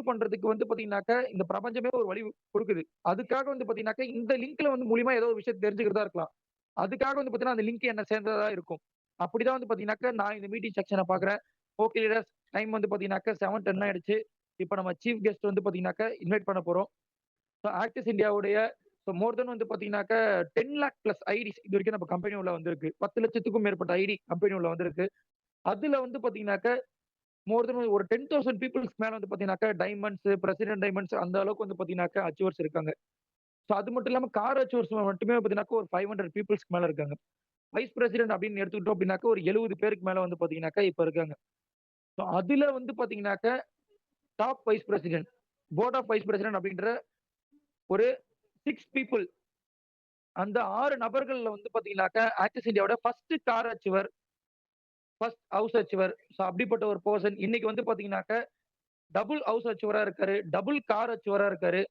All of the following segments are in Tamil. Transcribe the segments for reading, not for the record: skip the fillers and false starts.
சால்வ் பண்றதுக்கு வந்து பாத்தீங்கன்னாக்க, இந்த பிரபஞ்சமே ஒரு வழி குடுக்குது. அதுக்காக வந்து பாத்தீங்கன்னாக்க, இந்த லிங்க்ல வந்து மூலியமா ஏதோ ஒரு விஷயத்த தெரிஞ்சுக்கிறதா இருக்கலாம். அதுக்காக வந்து பாத்தீங்கன்னா, அந்த லிங்க் என்ன சேர்ந்ததா இருக்கும். அப்படிதான் வந்து பாத்தீங்கன்னாக்க, நான் இந்த மீட்டிங் செக்ஷன பாக்குறேன். ஓகே லீடர்ஸ், டைம் வந்து பாத்தீங்கன்னாக்க 7:10 ஆயிடுச்சு. இப்ப நம்ம சீஃப் கெஸ்ட் வந்து பாத்தீங்கன்னாக்க, இன்வைட் பண்ண போறோம். ஸோ ஆக்டிஸ் இந்தியாவுடைய மோர் தென் வந்து பாத்தீங்கன்னாக்க 10,00,000 பிளஸ் ஐடிஸ் இதுவரைக்கும் நம்ம கம்பெனி உள்ள வந்திருக்கு. 10,00,000க்கும் மேற்பட்ட ஐடி கம்பெனி உள்ள வந்திருக்கு. அதுல வந்து பாத்தீங்கன்னாக்க, மோர் தென் ஒரு 10,000 பீப்பிள்ஸ்க்கு மேல வந்து பாத்தீங்கன்னாக்க, டைமண்ட்ஸ், பிரசிடென்ட் டைமண்ட்ஸ் அந்த அளவுக்கு வந்து பாத்தீங்கன்னாக்க அச்சீவர்ஸ் இருக்காங்க. ஸோ அது மட்டும் இல்லாம கார் அச்சீவர்ஸ் மட்டுமே பாத்தீங்கன்னாக்க ஒரு 500 பீப்பிள்ஸ்க்கு மேல இருக்காங்க. வைஸ் பிரசிடென்ட் அப்படின்னு எடுத்துக்கிட்டோம் அப்படின்னாக்க, ஒரு 70 பேருக்கு மேல வந்து பாத்தீங்கன்னாக்க இப்ப இருக்காங்க. ஸோ அதுல வந்து பாத்தீங்கன்னாக்க, top vice president, board of vice president அப்படின்ற ஒரு 6 பீப்பிள் அந்த 6 நபர்கள்ல வந்து பாத்தீங்கன்னாக்க, ஆக்சிஸ் இந்தியாவோட first car achiever, first house achiever. So அப்படிப்பட்ட ஒரு பெர்சன் இன்னைக்கு வந்து பாத்தீங்கன்னாக்க, டபுள் ஹவுஸ் அச்சீவரா இருக்காரு. டபுள் கார் அச்சீவரா இருக்காரு.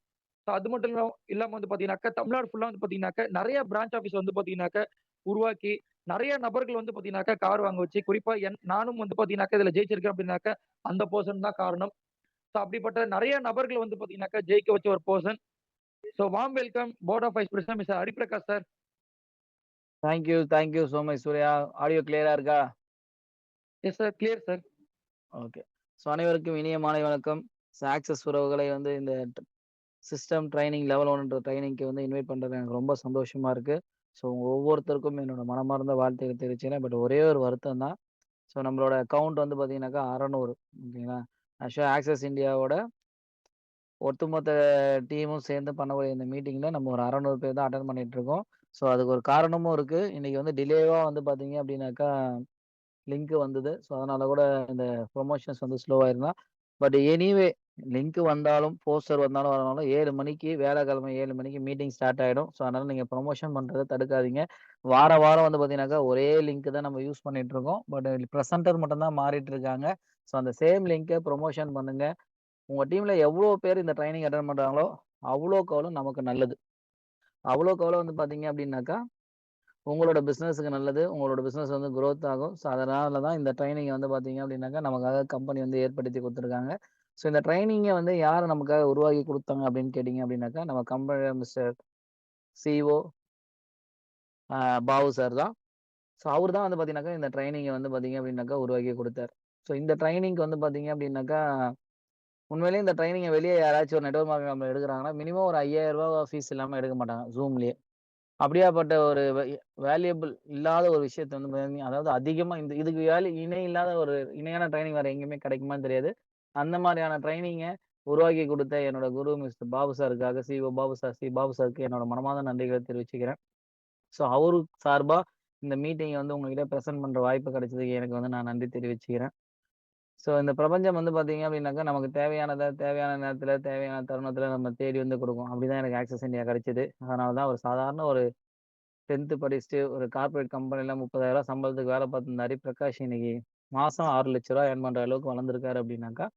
ஸோ அது மட்டும் இல்லாம வந்து பாத்தீங்கன்னாக்க, தமிழ்நாடு ஃபுல்லா வந்து பாத்தீங்கன்னாக்க, நெறைய பிரான்ச் ஆஃபீஸ் வந்து பாத்தீங்கன்னாக்க உருவாக்கி, நெறைய நபர்கள் வந்து பாத்தீங்கன்னாக்க, கார் வாங்க வச்சு, குறிப்பா நானும் வந்து பாத்தீங்கன்னாக்க, இதுல ஜெயிச்சிருக்கேன் அப்படின்னாக்க, அந்த பெர்சன் தான் காரணம். ஸோ அப்படிப்பட்ட நெறைய நபர்கள வந்து பாத்தீங்கன்னாக்க, ஜெயிக்க வச்ச ஒரு person. So warm welcome board of vice president mister Hariprakash sir. Thank you so much Surya. Audio கிளியரா இருக்கா? Yes sir. Clear sir. Okay. So அனைவருக்கும் இனிய மாலை வணக்கம். ஆக்சஸ் உறவுகளை வந்து இந்த சிஸ்டம் ட்ரைனிங் லெவல் 1ன்ற ட்ரைனிங்க்கு வந்து இன்வைட் பண்றது எனக்கு ரொம்ப சந்தோஷமா இருக்கு. ஸோ உங்க ஒவ்வொருத்தருக்கும் என்னோட மனமார்ந்த வாழ்த்துக்கள் தெரிவிச்சுக்கிறேன். பட் ஒரே ஒரு வருத்தம் தான். ஸோ நம்மளோட கவுண்ட் வந்து பார்த்தீங்கன்னாக்கா 600 ஓகேங்களா? ஆக்சுவலா ஆக்சஸ் இந்தியாவோட ஒட்டுமொத்த டீமும் சேர்ந்து பண்ணக்கூடிய இந்த மீட்டிங்ல நம்ம ஒரு 600 பேர் தான் அட்டெண்ட் பண்ணிட்டு இருக்கோம். ஸோ அதுக்கு ஒரு காரணமும் இருக்கு. இன்னைக்கு வந்து டிலேவா வந்து பார்த்தீங்க அப்படின்னாக்கா லிங்க் வந்தது. ஸோ அதனால கூட இந்த ப்ரமோஷன்ஸ் வந்து ஸ்லோவா இருந்தா. பட் எனிவே லிங்க் வந்தாலும், போஸ்டர் வந்தாலும் வரனாலும் 7 மணிக்கு வியாழக்கிழமை 7 மணிக்கு மீட்டிங் ஸ்டார்ட் ஆயிடும். ஸோ அதனால நீங்க ப்ரமோஷன் பண்றத தடுக்காதீங்க. வாரம் வந்து பார்த்தீங்கன்னாக்கா, ஒரே லிங்க் தான் நம்ம யூஸ் பண்ணிட்டு இருக்கோம். பட் பிரசன்டர் மட்டும் தான் மாறிட்டு இருக்காங்க. ஸோ அந்த சேம் லிங்க ப்ரமோஷன் பண்ணுங்க. உங்க டீம்ல எவ்வளோ பேர் இந்த ட்ரெய்னிங் அட்டெண்ட் பண்றாங்களோ, அவ்வளோக்கு அவ்வளோ நமக்கு நல்லது. அவ்வளோக்கு அவ்வளோ வந்து பார்த்தீங்க அப்படின்னாக்கா, உங்களோட பிசினஸ்க்கு நல்லது. உங்களோட பிசினஸ் வந்து குரோத் ஆகும். ஸோ அதனால தான் இந்த ட்ரெய்னிங் வந்து பார்த்தீங்க அப்படின்னாக்கா, நமக்காக கம்பெனி வந்து ஏற்படுத்தி குடுத்துருக்காங்க. ஸோ இந்த ட்ரெய்னிங்க வந்து யார் நமக்காக உருவாக்கி குடுத்தாங்க அப்படின்னு கேட்டீங்க அப்படின்னாக்கா, நம்ம company mister CEO Babu sir தான். ஸோ அவரு தான் வந்து பார்த்தீங்கன்னாக்கா, இந்த ட்ரெய்னிங்க வந்து பார்த்தீங்க அப்படின்னாக்கா உருவாக்கி குடுத்தாரு. ஸோ இந்த ட்ரெய்னிங்க்கு வந்து பார்த்தீங்க அப்படின்னாக்கா, உண்மையிலேயே இந்த ட்ரெய்னிங்க வெளிய யாராச்சும் ஒரு நெட்வொர்க் மார்க்கெட்டிங் கம்பெனி எடுக்குறாங்கன்னா, மினிமம் ஒரு ரூ. 5,000 ஃபீஸ் இல்லாம எடுக்க மாட்டாங்க. Zoomலயே. அப்படியாப்பட்ட ஒரு வேல்யூபிள் இல்லாத ஒரு விஷயத்த வந்து அதாவது அதிகமா இதுக்கு இணை இல்லாத ஒரு இணையான ட்ரெய்னிங் வேற எங்கேயுமே கிடைக்குமான்னு தெரியாது. அந்த மாரியான ட்ரெய்னிங்க உருவாக்கி குடுத்த என்னோட குரு மிஸ்டர் பாபு சாருக்காக சிஇஓ பாபு சார், பாபு சாருக்கு என்னோட மனமார்ந்த நன்றிகள தெரிவிச்சுக்கிறேன். ஸோ அவரு சார்பா இந்த மீட்டிங்க வந்து உங்ககிட்ட பிரசன்ட் பண்ற வாய்ப்பு கிடைச்சதுக்கு எனக்கு வந்து நான் நன்றி தெரிவிச்சுக்கிறேன். ஸோ இந்த பிரபஞ்சம் வந்து பார்த்தீங்க அப்படின்னாக்கா, நமக்கு தேவையானத தேவையான நேரத்தில, தேவையான தருணத்தில நம்ம தேடி வந்து குடுக்கும். அப்படிதான் எனக்கு ஆக்சஸ் இந்தியா கிடைச்சது. அதனால தான் ஒரு சாதாரண ஒரு 10த் படிச்சுட்டு ஒரு கார்ப்பரேட் கம்பெனில ரூ. 30,000 சம்பளத்துக்கு வேலை பார்த்த இந்த ஹரிபிரகாஷ் இன்னைக்கு மாசம் ரூ. 6,00,000 ஏர்ன் பண்ற அளவுக்கு வளர்ந்திருக்காரு அப்படின்னாக்கா,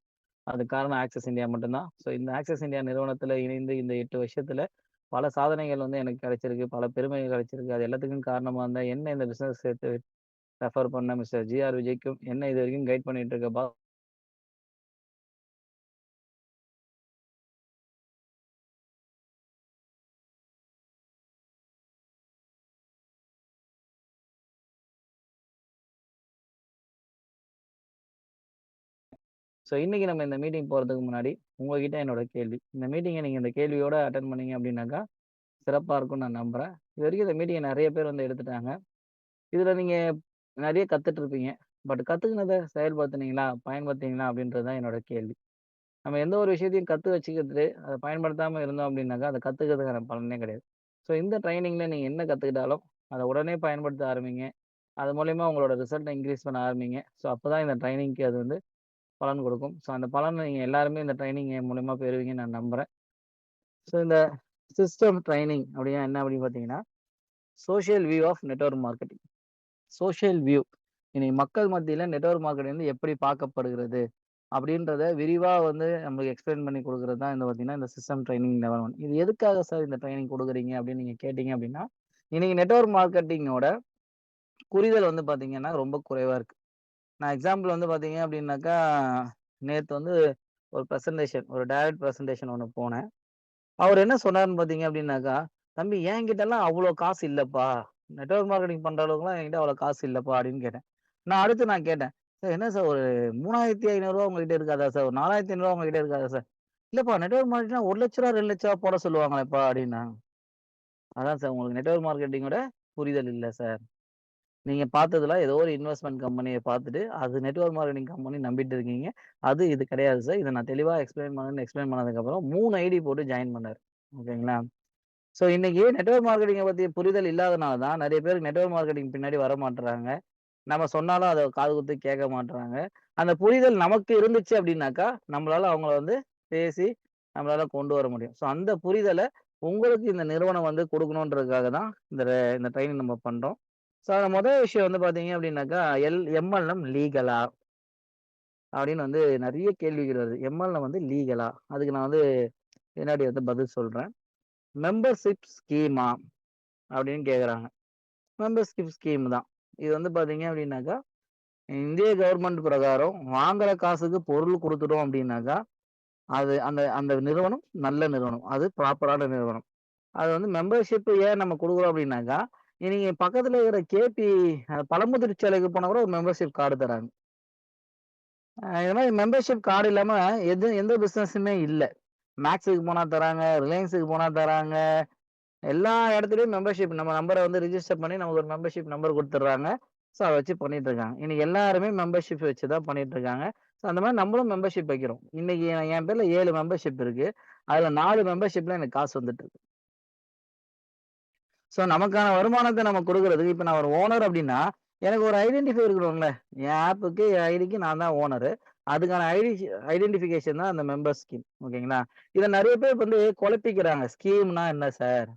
அதுக்கு காரணம் ஆக்சஸ் இந்தியா மட்டும் தான். ஸோ இந்த ஆக்சஸ் இந்தியா நிறுவனத்தில இணைந்து இந்த 8 வருஷத்தில பல சாதனைகள் வந்து எனக்கு கிடைச்சிருக்கு. பல பெருமைகள் கிடைச்சிருக்கு. அது எல்லாத்துக்கும் காரணமா இருந்த என்ன இந்த பிசினஸ் சேர்த்து ரெஃபர் பண்ண மிஸ்டர் ஜி.ஆர். விஜய்க்கும், என்ன இதுவரைக்கும் கைட் பண்ணிட்டு இருக்க ஸோ இன்னைக்கு நம்ம இந்த மீட்டிங் போறதுக்கு முன்னாடி, உங்ககிட்ட என்னோட கேள்வி. இந்த மீட்டிங்க நீங்க இந்த கேள்வியோட அட்டெண்ட் பண்ணீங்க அப்படின்னாக்கா, சிறப்பா இருக்கும்னு நான் நம்புறேன். இதுவரைக்கும் இந்த மீட்டிங்க நெறைய பேர் வந்து எடுத்துட்டாங்க. இதுல நீங்க நெறைய கத்துட்டு இருப்பீங்க. பட் கத்துக்கினத செயல்படுத்துனீங்களா? பயன்படுத்துனீங்களா? அப்படின்றது தான் என்னோட கேள்வி. நம்ம எந்த ஒரு விஷயத்தையும் கத்து வச்சுக்கிட்டு, அத பயன்படுத்தாம இருந்தோம் அப்படின்னாக்கா, அத கத்துக்கிறதுக்கான பலனே கிடையாது. ஸோ இந்த ட்ரெய்னிங்ல நீங்க என்ன கத்துக்கிட்டாலும், அத உடனே பயன்படுத்த ஆரம்பிங்க. அது மூலியமா உங்களோட ரிசல்ட்ட இன்கிரீஸ் பண்ண ஆரம்பிங்க. ஸோ அப்பதான் இந்த ட்ரெய்னிங்க்கு அது வந்து பலன் கொடுக்கும். ஸோ அந்த பலன நீங்க எல்லாருமே இந்த ட்ரெய்னிங் மூலியமா பெறுவீங்கன்னு நான் நம்புறேன். ஸோ இந்த சிஸ்டம் ட்ரெய்னிங் அப்படின்னா என்ன அப்படின்னு பார்த்தீங்கன்னா, social view of network marketing. Social view இன்னைக்கு மக்கள் மத்தியில நெட்வொர்க் மார்க்கெட்டிங் வந்து எப்படி பார்க்கப்படுகிறது? அப்படின்றத விரிவா வந்து நம்மளுக்கு எக்ஸ்பிளைன் பண்ணி குடுக்குறது தான் இந்த பார்த்தீங்கன்னா, இந்த சிஸ்டம் ட்ரெய்னிங் லெவல் 1. இது எதுக்காக சார் இந்த ட்ரெய்னிங் குடுக்குறீங்க அப்படின்னு நீங்க கேட்டீங்க அப்படின்னா, இன்னைக்கு நெட்வொர்க் மார்க்கெட்டிங்கோட புரிதல் வந்து பார்த்தீங்கன்னா, ரொம்ப குறைவா இருக்கு. நான் எக்ஸாம்பிள் வந்து பார்த்தீங்க அப்படின்னாக்கா, நேத்து வந்து ஒரு பிரசன்டேஷன், ஒரு டைரக்ட் பிரசன்டேஷன் ஒண்ணு போனேன். அவரு என்ன சொன்னாருன்னு பார்த்தீங்க அப்டின்னாக்கா, "தம்பி என்கிட்டலாம் அவ்ளோ காசு இல்லப்பா. நெட்வொர்க் மார்க்கெட்டிங் பண்ற அளவுக்குலாம் என்கிட்ட அவ்வளோ காசு இல்லப்பா" அப்டின்னு கேட்டேன். நான் கேட்டேன், "சார் என்ன சார் ஒரு ரூ. 3500 உங்ககிட்ட இருக்காதா சார்? ஒரு ரூ. 4500 உங்ககிட்ட இருக்காதா சார்?" "இல்லப்பா நெட்வொர்க் மார்க்கெட்டிங்னா ரூ. 1,00,000 2,00,000 போட சொல்லுவாங்களேப்பா" அப்டின்னாங்க. "அதான் சார் உங்களுக்கு நெட்வொர்க் மார்க்கெட்டிங்கோட புரிதல் இல்ல சார். நீங்க பார்த்ததுலாம் ஏதோ ஒரு இன்வெஸ்ட்மென்ட் கம்பெனிய பார்த்துட்டு, அது நெட்வொர்க் மார்க்கெட்டிங் கம்பெனி நம்பிட்டு இருக்கீங்க. அது இது கிடையாது சார். இத நான் தெளிவா எக்ஸ்பிளைன் பண்ணதுக்கப்புறம் 3 ஐடி போட்டு ஜாயின் பண்ணாரு. ஓகேங்களா? ஸோ இன்னைக்கு நெட்வொர்க் மார்க்கெட்டிங்க பத்தி புரிதல் இல்லாதனால தான் நெறைய பேருக்கு நெட்வொர்க் மார்க்கெட்டிங் பின்னாடி வரமாட்றாங்க. நம்ம சொன்னாலும் அத காது குடுத்து கேட்க மாட்றாங்க. அந்த புரிதல் நமக்கு இருந்துச்சு அப்டின்னாக்கா, நம்மளால அவங்கள வந்து பேசி நம்மளால கொண்டு வர முடியும். ஸோ அந்த புரிதல உங்களுக்கு இந்த நிறுவனம் வந்து குடுக்கணுன்றதுக்காக தான் இந்த ட்ரெய்னிங் நம்ம பண்றோம். ஸோ அதுல முதல் விஷயம் வந்து பார்த்தீங்க அப்டின்னாக்கா, எம்எல்எம் லீகலா? அப்டின்னு வந்து நெறைய கேள்விகள் வருது. எம்எல்எம் வந்து லீகலா? அதுக்கு நான் வந்து பின்னாடி வந்து பதில் சொல்றேன். Membership schema? அப்டின்னு கேட்குறாங்க. மெம்பர்ஷிப் ஸ்கீம் தான். இது வந்து பார்த்தீங்க அப்டின்னாக்கா, இந்திய கவர்மெண்ட் பிரகாரம் வாங்குற காசுக்கு பொருள் குடுத்துட்டோம் அப்டின்னாக்கா, அது அந்த அந்த நிறுவனம் நல்ல நிறுவனம். அது ப்ராப்பரான நிறுவனம். அது வந்து மெம்பர்ஷிப் ஏன் நம்ம குடுக்குறோம் அப்டின்னாக்கா, நீங்க பக்கத்துல இருக்கிற கேபி பழமுதிர்ச்சோலைக்கு போனா கூட ஒரு மெம்பர்ஷிப் கார்டு தராங்க. இது மாரி மெம்பர்ஷிப் கார்டு இல்லாம எந்த பிசினஸுமே இல்ல. மேக்ஸுக்கு போனா தராங்க, ரிலையன்ஸுக்கு போனா தராங்க. எல்லா இடத்துலயும் மெம்பர்ஷிப் நம்ம நம்பர வந்து ரிஜிஸ்டர் பண்ணி நமக்கு ஒரு மெம்பர்ஷிப் நம்பர் குடுத்துடுறாங்க. ஸோ அத வச்சு பண்ணிட்டு இருக்காங்க. இன்னைக்கு எல்லாருமே மெம்பர்ஷிப் வச்சு தான் பண்ணிட்டு இருக்காங்க. ஸோ அந்த மாரி நம்மளும் மெம்பர்ஷிப் வைக்கிறோம். இன்னைக்கு என் பேர்ல 7 மெம்பர்ஷிப் இருக்கு. அதுல 4 மெம்பர்ஷிப்ல எனக்கு காசு வந்துட்டு இருக்கு. ஸோ நமக்கான வருமானத்த நம்ம குடுக்குறதுக்கு இப்ப நான் ஒரு ஓனர் அப்டின்னா, எனக்கு ஒரு ஐடென்டிஃபை இருக்கணும்ல. என் ஆப்புக்கு, என் ஐடிக்கு நான் தான் ஓனரு. அதுக்கான ஐடென்டிஃபிகேஷன் தான் அந்த மெம்பர் ஸ்கீம். ஓகேங்களா? இத நெறைய பேர் வந்து குழப்பிக்கிறாங்க. ஸ்கீம்னா என்ன சார்?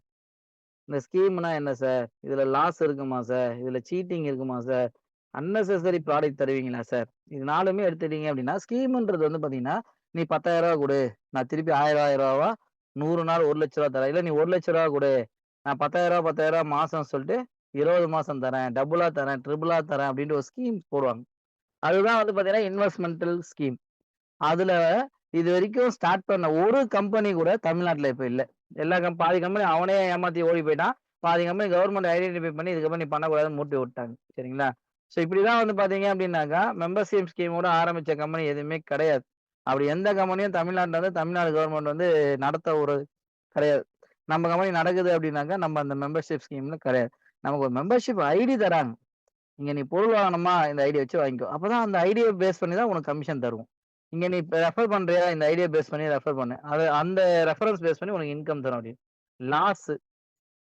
இந்த ஸ்கீம்னா என்ன சார்? இதுல லாஸ் இருக்குமா சார்? இதுல சீட்டிங் இருக்குமா சார்? அன்னெசசரி ப்ராடக்ட் தருவீங்களா சார்? இது 4மே எடுத்துட்டீங்க அப்டின்னா, ஸ்கீம்ன்றது வந்து பார்த்தீங்கன்னா, நீ ரூ. 10,000 குடு. நான் திருப்பி ரூ. 1000 100 நாள் ரூ. 1,00,000 தரேன். இல்ல நீ ரூ. 1,00,000 குடு. நான் ரூ. 10,000 மாசம் சொல்ட்டு 20 மாசம் தரேன். டபுளா தரேன், ட்ரிபிளா தரேன் அப்டின்ட்டு ஒரு ஸ்கீம் போடுவாங்க. அதுதான் வந்து பார்த்தீங்கன்னா, இன்வெஸ்ட்மென்டல் ஸ்கீம். அதுல இதுவரைக்கும் ஸ்டார்ட் பண்ண ஒரு கம்பெனி கூட தமிழ்நாட்டுல இப்ப இல்ல. பாதி கம்பெனி அவனே ஏமாத்தி ஓடி போயிட்டான். பாதி கம்பெனி கவர்ன்மெண்ட் ஐடென்டிஃபை பண்ணி இதுக்கப்புறம் நீ பண்ணக்கூடாதுன்னு மூட்டி விட்டாங்க. சரிங்களா? ஸோ இப்படிதான் வந்து பார்த்தீங்க அப்படின்னாக்கா, மெம்பர்ஷிப் ஸ்கீமோட ஆரம்பிச்ச கம்பெனி எதுவுமே கிடையாது. அப்படி எந்த கம்பெனியும் தமிழ்நாட்டுல வந்து தமிழ்நாடு கவர்ன்மெண்ட் வந்து நடத்த ஒரு கிடையாது. நம்ம கம்பெனி நடக்குது அப்படின்னாக்கா, நம்ம அந்த மெம்பர்ஷிப் ஸ்கீம்ல கிடையாது. நமக்கு ஒரு மெம்பர்ஷிப் ஐடி தராங்க. இங்க நீ பொருள் வாங்கணுமா? இந்த ஐடிய வச்சு வாங்கிக்கோ. அப்பதான் அந்த ஐடிய பேஸ் பண்ணி தான் உனக்கு கமிஷன் தருவோம். இங்க நீ இப்ப ரெஃபர் பண்றியா? இந்த ஐடியா பேஸ் பண்ணி ரெஃபர் பண்ணு. அந்த ரெஃபரன்ஸ் பேஸ் பண்ணி உனக்கு இன்கம் தரும் அப்படின்னு. லாஸ்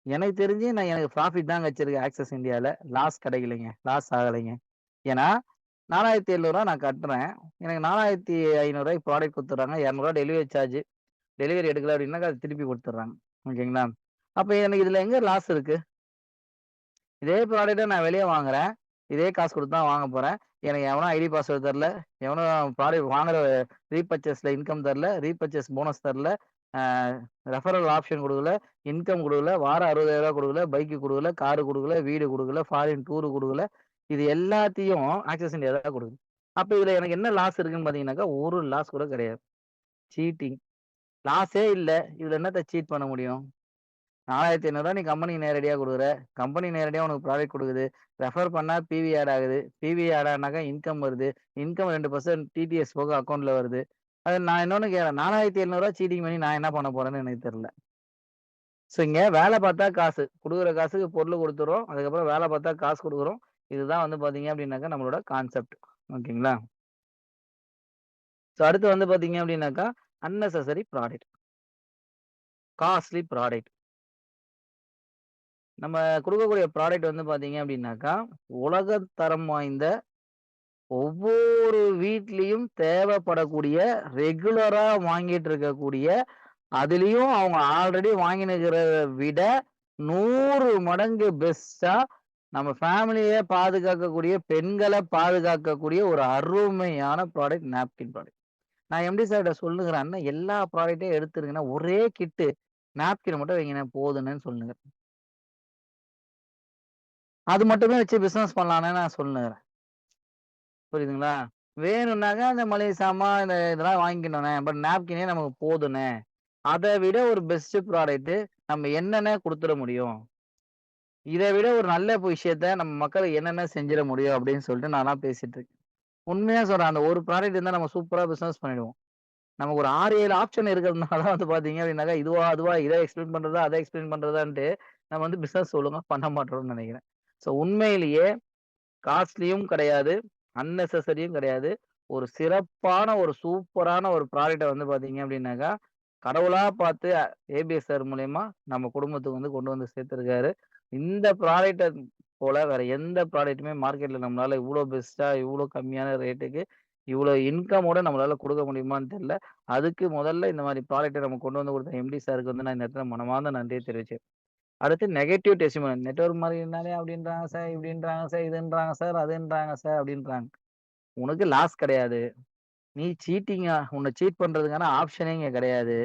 எனக்கு தெரிஞ்சு எனக்கு ப்ராஃபிட் தாங்க வச்சிருக்கேன் ஆக்ஸஸ் இந்தியால. லாஸ் கிடைக்கலைங்க. லாஸ் ஆகலைங்க. ஏன்னா, ரூ. 4,700 நான் கட்டுறேன். எனக்கு ரூ. 4,500 ப்ராடக்ட் குடுத்துடுறாங்க. ரூ. 200 டெலிவரி சார்ஜ். டெலிவரி எடுக்கல அப்படின்னாக்கா, அத திருப்பி குடுத்துடுறாங்க. ஓகேங்களா? அப்ப எனக்கு இதுல எங்க லாஸ் இருக்கு? இதே ப்ராடக்ட்ட நான் வெளிய வாங்குறேன். இதே காசு குடுத்து தான் வாங்க போறேன். எனக்கு எவனும் ஐடி பாஸ்வேர்ட் தரல. எவனும் ப்ராடக்ட் வாங்குற ரீபர்ச்சேஸ்ல இன்கம் தரல. ரீபர்ச்சேஸ் போனஸ் தரல. அ ரெஃபரல் ஆப்ஷன் குடுக்கல. இன்கம் குடுக்கல. வாரம் ரூ. 60,000 குடுக்கல. பைக் குடுக்கல. கார் குடுக்கல. வீடு குடுக்கல. ஃபாரின் டூர் குடுக்கல. இது எல்லாத்தையும் ஆக்ஸஸ் இந்தியா தான் குடுக்குது. அப்ப இதுல எனக்கு என்ன லாஸ் இருக்குன்னு பார்த்தீங்கன்னாக்கா, ஒரு லாஸ் கூட கிடையாது. சீட்டிங். லாஸே இல்ல. இதுல என்னத்த சீட் பண்ண முடியும்? ரூ. 4,500 நீ கம்பெனிக்கு நேரடியா குடுக்குற. கம்பெனி நேரடியா உனக்கு ப்ராடக்ட் குடுக்குது. ரெஃபர் பண்ணா பிவி ஆட் ஆகுது. பிவி ஆட் ஆனாக்கா இன்கம் வருது. இன்கம் 2% டிடிஎஸ் போக அக்கவுண்ட்ல வருது. அது நான் இன்னொன்னு கேட்கிறேன். ரூ. 4,700 சீட்டிங் பண்ணி நான் என்ன பண்ண போறேன்னு எனக்கு தெரியல. ஸோ இங்க வேல பார்த்தா காசு. குடுக்குற காசுக்கு பொருள் குடுத்துர்றோம். அதுக்கப்புறம் வேல பார்த்தா காசு குடுக்குறோம். இதுதான் வந்து பார்த்தீங்க அப்டின்னாக்கா நம்மளோட கான்செப்ட். ஓகேங்களா? ஸோ அடுத்து வந்து பார்த்தீங்க அப்டின்னாக்கா, அன்னெசசரி ப்ராடக்ட். Costly product. நம்ம குடுக்கக்கூடிய ப்ராடக்ட் வந்து பார்த்தீங்க அப்டின்னாக்கா, உலகத்தரம் வாய்ந்த ஒவ்வொரு வீட்லயும் தேவைப்படக்கூடிய, ரெகுலரா வாங்கிட்டு இருக்கக்கூடிய, அதிலயும் அவங்க ஆல்ரெடி வாங்கின்னு இருக்கிறத விட 100 மடங்கு பெஸ்ட்டா நம்ம ஃபேமிலிய பாதுகாக்கக்கூடிய, பெண்கள பாதுகாக்கக்கூடிய ஒரு அருமையான ப்ராடக்ட் நாப்கின் ப்ராடக்ட். நான் எம்டி சார்ட்ட சொல்லுகிறேன், "அண்ணா எல்லா ப்ராடக்ட்டையும் எடுத்துருங்கண்ணா. ஒரே கிட்டு நாப்கின் மட்டும் வைங்கண்ணா போதும்னேன்னு" சொல்லுங்க. அது மட்டுமே வச்சு பிசினஸ் பண்ணலான்னு நான் சொல்லுறேன். புரியுதுங்களா? வேணும்னாங்க அந்த மளிகை சாமான் இதெல்லாம் வாங்கிக்கணுண்ணே. பட் நாப்கினே நமக்கு போதுண்ணே. அத விட ஒரு பெஸ்ட் ப்ராடக்ட் நம்ம என்னண்ணே குடுத்துற முடியும்? இத விட ஒரு நல்ல விஷயத்த நம்ம மக்களுக்கு என்னென்ன செஞ்சிட முடியும் அப்படின்னு சொல்லிட்டு நான்லாம் பேசிட்டு இருக்கேன். உண்மையா சொல்றேன். அந்த ஒரு ப்ராடக்ட் இருந்தா நம்ம சூப்பரா பிசினஸ் பண்ணிடுவோம். நமக்கு ஒரு 6, 7 ஆப்ஷன் இருக்கிறதுனால வந்து பார்த்தீங்க அப்படின்னாக்கா, இதுவா, அதுவா, இத எக்ஸ்பிளைன் பண்றதா, அத எக்ஸ்பிளைன் பண்றதான்ட்டு நம்ம வந்து பிசினஸ் ஒழுங்கா பண்ண மாட்டோம்னு நெனைக்கிறேன். ஸோ உண்மையிலேயே காஸ்ட்லியும் கிடையாது, அன்னெசசரியும் கிடையாது. ஒரு சிறப்பான, ஒரு சூப்பரான ஒரு ப்ராடக்ட்ட வந்து பார்த்தீங்க அப்படின்னாக்கா, கடவுளா பார்த்து ஏபிஎஸ் சார் மூலியமா நம்ம குடும்பத்துக்கு வந்து கொண்டு வந்து சேர்த்திருக்காரு. இந்த ப்ராடக்ட்ட போல வேற எந்த ப்ராடக்ட்டுமே மார்க்கெட்ல நம்மளால இவ்ளோ பெஸ்ட்டா, இவ்ளோ கம்மியான ரேட்டுக்கு, இவ்ளோ இன்கமோட நம்மளால குடுக்க முடியுமான்னு தெரியல. அதுக்கு முதல்ல இந்த மாரி ப்ராடக்ட்ட நம்ம கொண்டு வந்து குடுத்த எம்டி சாருக்கு வந்து நான் இந்த இடத்துல மனமார்ந்த நன்றிய தெரிவிச்சுக்கிறேன். அடுத்து நெகட்டிவ் டெஸ்டிமோனியல். நெட்வொர்க் மார்க்கெட்டிங்னாலே அப்படின்றாங்க சார், இப்படின்றாங்க சார், இதுன்றாங்க சார், அதுன்றாங்க சார் அப்படின்றாங்க. உனக்கு லாஸ் கிடையாது. நீ உன்ன சீட் பண்றதுக்கான ஆப்ஷனே இங்க கிடையாது.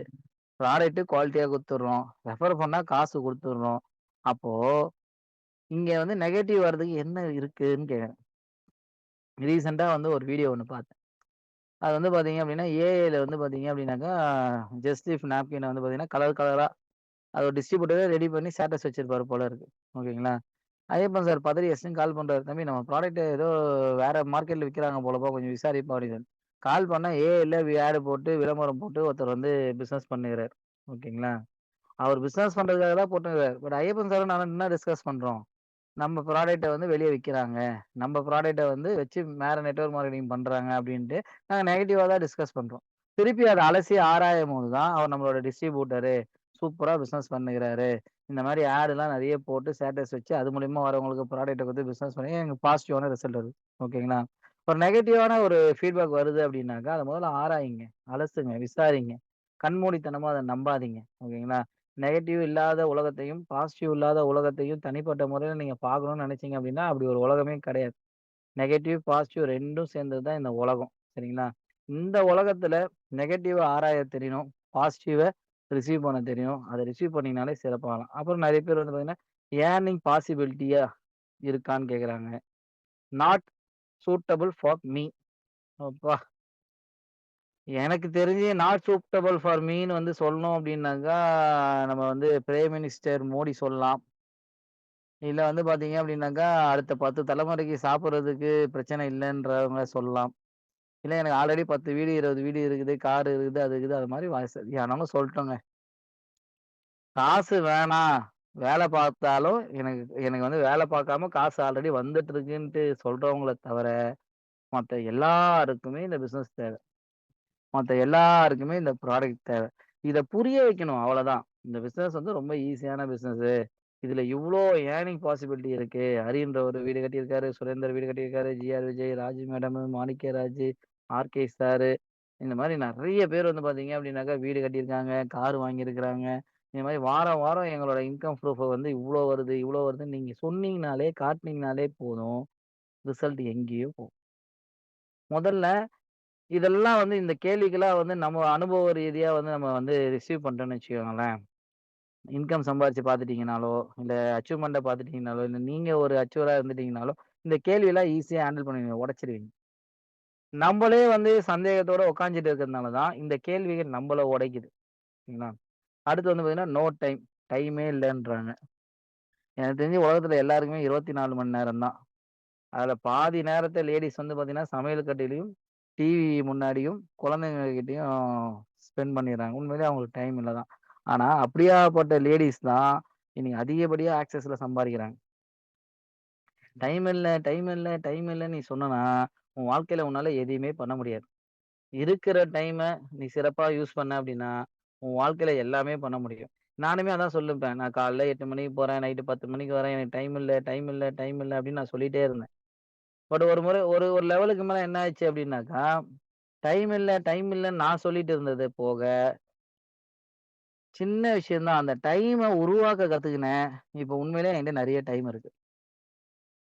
ப்ராடக்ட் குவாலிட்டியா குடுத்துடுறோம். ரெஃபர் பண்ணா காசு குடுத்துடுறோம். அப்போ இங்க வந்து நெகட்டிவ் வர்றதுக்கு என்ன இருக்குன்னு கேட்கிறேன். ரீசென்ட்டா வந்து ஒரு வீடியோ ஒண்ணு பார்த்தேன். அது வந்து பார்த்தீங்க அப்படின்னா, ஏஐல வந்து பார்த்தீங்க அப்படின்னாக்கா, ஜஸ்ட் நாப்கின வந்து பார்த்தீங்கன்னா, கலர் கலரா அது ஒரு டிஸ்ட்ரிபியூட்டரே ரெடி பண்ணி ஸ்டேட்டஸ் வச்சிருப்பாரு போல இருக்கு. ஓகேங்களா? ஐயப்பன் சார் பதறி எஸ்ன்னு கால் பண்றாரு. "தம்பி நம்ம ப்ராடக்ட் ஏதோ வேற மார்க்கெட்ல விக்கிறாங்க போலப்பா, கொஞ்சம் விசாரிப்பா" அப்படின்னு. கால் பண்ணா ஏஐல ஆட் போட்டு, விளம்பரம் போட்டு ஒருத்தர் வந்து பிசினஸ் பண்ணுகிறாரு. ஓகேங்களா? அவர் பிசினஸ் பண்றதுக்காக தான் போட்டுருக்காரு. பட் ஐயப்பன் சாரும் நானும் என்ன டிஸ்கஸ் பண்றோம்? நம்ம ப்ராடக்ட்ட வந்து வெளிய விக்கிறாங்க. நம்ம ப்ராடக்ட்ட வந்து வச்சு வேற நெட்வொர்க் மார்க்கெட்டிங் பண்றாங்க அப்டின்ட்டு, நாங்க நெகட்டிவா தான் டிஸ்கஸ் பண்றோம். திருப்பி அத அலசி ஆராயும்போது தான், அவர் நம்மளோட டிஸ்ட்ரிபியூட்டரு, சூப்பரா பிசினஸ் பண்ணுகிறாரு. இந்த மாரி ஆட்லாம் நெறைய போட்டு ஸ்டேட்டஸ் வச்சு, அது மூலியமா வரவங்களுக்கு ப்ராடக்ட்ட குடுத்து பிசினஸ் பண்ணி எனக்கு பாசிட்டிவான ரிசல்ட் வருது. ஓகேங்களா? ஒரு நெகட்டிவான ஒரு ஃபீட்பேக் வருது அப்டின்னாக்கா, அத முதல்ல ஆராயுங்க, அலசுங்க, விசாரிங்க. கண்மூடித்தனமா அத நம்பாதீங்க. ஓகேங்களா? நெகட்டிவ் இல்லாத உலகத்தையும், பாசிட்டிவ் இல்லாத உலகத்தையும் தனிப்பட்ட முறையில நீங்க பார்க்கணும்னு நெனைச்சீங்க அப்டின்னா, அப்படி ஒரு உலகமே கிடையாது. நெகட்டிவ், பாசிட்டிவ் 2ம் சேர்ந்தது தான் இந்த உலகம். சரிங்களா? இந்த உலகத்துல நெகட்டிவ ஆராய தெரியணும். பாசிட்டிவ ரிசீவ் பண்ண தெரியும். அத ரிசீவ் பண்ணீங்கனாலே சிறப்பாகலாம். அப்புறம் நெறைய பேர் வந்து பார்த்தீங்கன்னா, ஏர்னிங் பாசிபிலிட்டியா இருக்கான்னு கேட்குறாங்க. Not suitable for me. அப்பா! எனக்கு தெரிஞ்சு நாட் சூட்டபிள் ஃபார் மீன்னு வந்து சொல்லணும் அப்டின்னாக்கா, நம்ம வந்து பிரைம் மினிஸ்டர் மோடி சொல்லலாம். இல்ல வந்து பார்த்தீங்க அப்டின்னாக்கா, அடுத்த 10 தலைமுறைக்கு சாப்பிடுறதுக்கு பிரச்சனை இல்லன்றவங்க சொல்லலாம். இல்ல எனக்கு ஆல்ரெடி 10 வீடு, 20 வீடு இருக்குது, கார் இருக்குது, அது இருக்குது. அது மாரி யாருனாலும் சொல்லட்டுங்க. காசு வேணாம். வேல பார்த்தாலும் எனக்கு எனக்கு வந்து வேல பார்க்காம காசு ஆல்ரெடி வந்துட்டு இருக்குன்ட்டு சொல்றவங்கள தவிர, மத்த எல்லாருக்குமே இந்த பிசினஸ் தேவ. மத்த எல்லாருக்குமே இந்த ப்ராடக்ட் தேவ. இத புரிய வைக்கணும் அவ்வளதான். இந்த பிசினஸ் வந்து ரொம்ப ஈஸியான பிசினஸு. இதுல இவ்ளோ ஏர்னிங் பாசிபிலிட்டி இருக்கு. ஹரின்றவரு வீடு கட்டியிருக்காரு, சுரேந்தர் வீடு கட்டியிருக்காரு, GR Vijay, Raju madam, Manikyaraju, RK sir, இந்த மாரி நெறைய பேர் வந்து பார்த்தீங்க அப்டின்னாக்கா வீடு கட்டியிருக்காங்க, கார் வாங்கியிருக்கிறாங்க. இந்த மாரி வாரம், வாரம் எங்களோட இன்கம் ப்ரூஃப் வந்து இவ்ளோ வருது, இவ்ளோ வருதுன்னு நீங்க சொன்னீங்கனாலே, காட்டுனீங்கனாலே போதும். ரிசல்ட் எங்கேயோ போகும். முதல்ல இதெல்லாம் வந்து இந்த கேள்விக்கெல்லாம் வந்து நம்ம அனுபவ ரீதியா வந்து நம்ம வந்து ரிசீவ் பண்ட்டோம்னு வச்சுக்கோங்களேன். இன்கம் சம்பாரிச்சு பார்த்துட்டீங்கனாலோ, இல்ல அச்சீவ்மென்ட்ட பார்த்துட்டீங்கனாலோ, இல்ல நீங்க ஒரு அச்சீவரா இருந்துட்டீங்கனாலோ, இந்த கேள்வியெல்லாம் ஈஸியா ஹேண்டில் பண்ணுவீங்க. உடைச்சிருவீங்க. நம்பளே வந்து சந்தேகத்தோட உட்கார்ந்துட்டு இருக்கிறதுனால தான், இந்த கேள்விகள் நம்பள உடைக்குது. சரிங்களா? அடுத்து வந்து பார்த்தீங்கன்னா, நோ டைம். டைமே இல்லன்றாங்க. எனக்கு தெரிஞ்சு உலகத்துல எல்லாருக்குமே 24 மணி நேரம் தான். அதுல பாதி நேரத்த லேடீஸ் வந்து பார்த்தீங்கன்னா, சமையல் கட்டுலயும், டிவி முன்னாடியும், குழந்தைங்க கிட்டயும் ஸ்பெண்ட் பண்ணிடுறாங்க. உண்மையிலேயே அவங்களுக்கு டைம் இல்ல தான். ஆனா, அப்படியாப்பட்ட லேடீஸ் தான் இன்னைக்கு அதிகப்படியா ஆக்சஸ்ல சம்பாரிக்கிறாங்க. டைம் இல்ல, டைம் இல்ல, டைம் இல்லன்னு நீ சொன்னனா, உன் வாழ்க்கையில உன்னால எதையுமே பண்ண முடியாது. இருக்கிற டைம நீ சிறப்பா யூஸ் பண்ண அப்படின்னா, உன் வாழ்க்கையில எல்லாமே பண்ண முடியும். நானுமே அதான் சொல்லுவேன். நான் காலைல 8 மணிக்கு போறேன், நைட்டு 10 மணிக்கு வரேன். எனக்கு டைம் இல்ல, டைம் இல்ல, டைம் இல்ல அப்படின்னு நான் சொல்லிட்டே இருந்தேன். பட் ஒரு முறை ஒரு ஒரு லெவலுக்கு மேல என்ன ஆச்சு அப்படின்னாக்கா, டைம் இல்ல, டைம் இல்லன்னு நான் சொல்லிட்டு இருந்தது போக, சின்ன விஷயம் தான். அந்த டைம உருவாக்க கத்துக்கினேன். இப்ப உண்மையிலேயே என்கிட்ட நெறைய டைம் இருக்கு.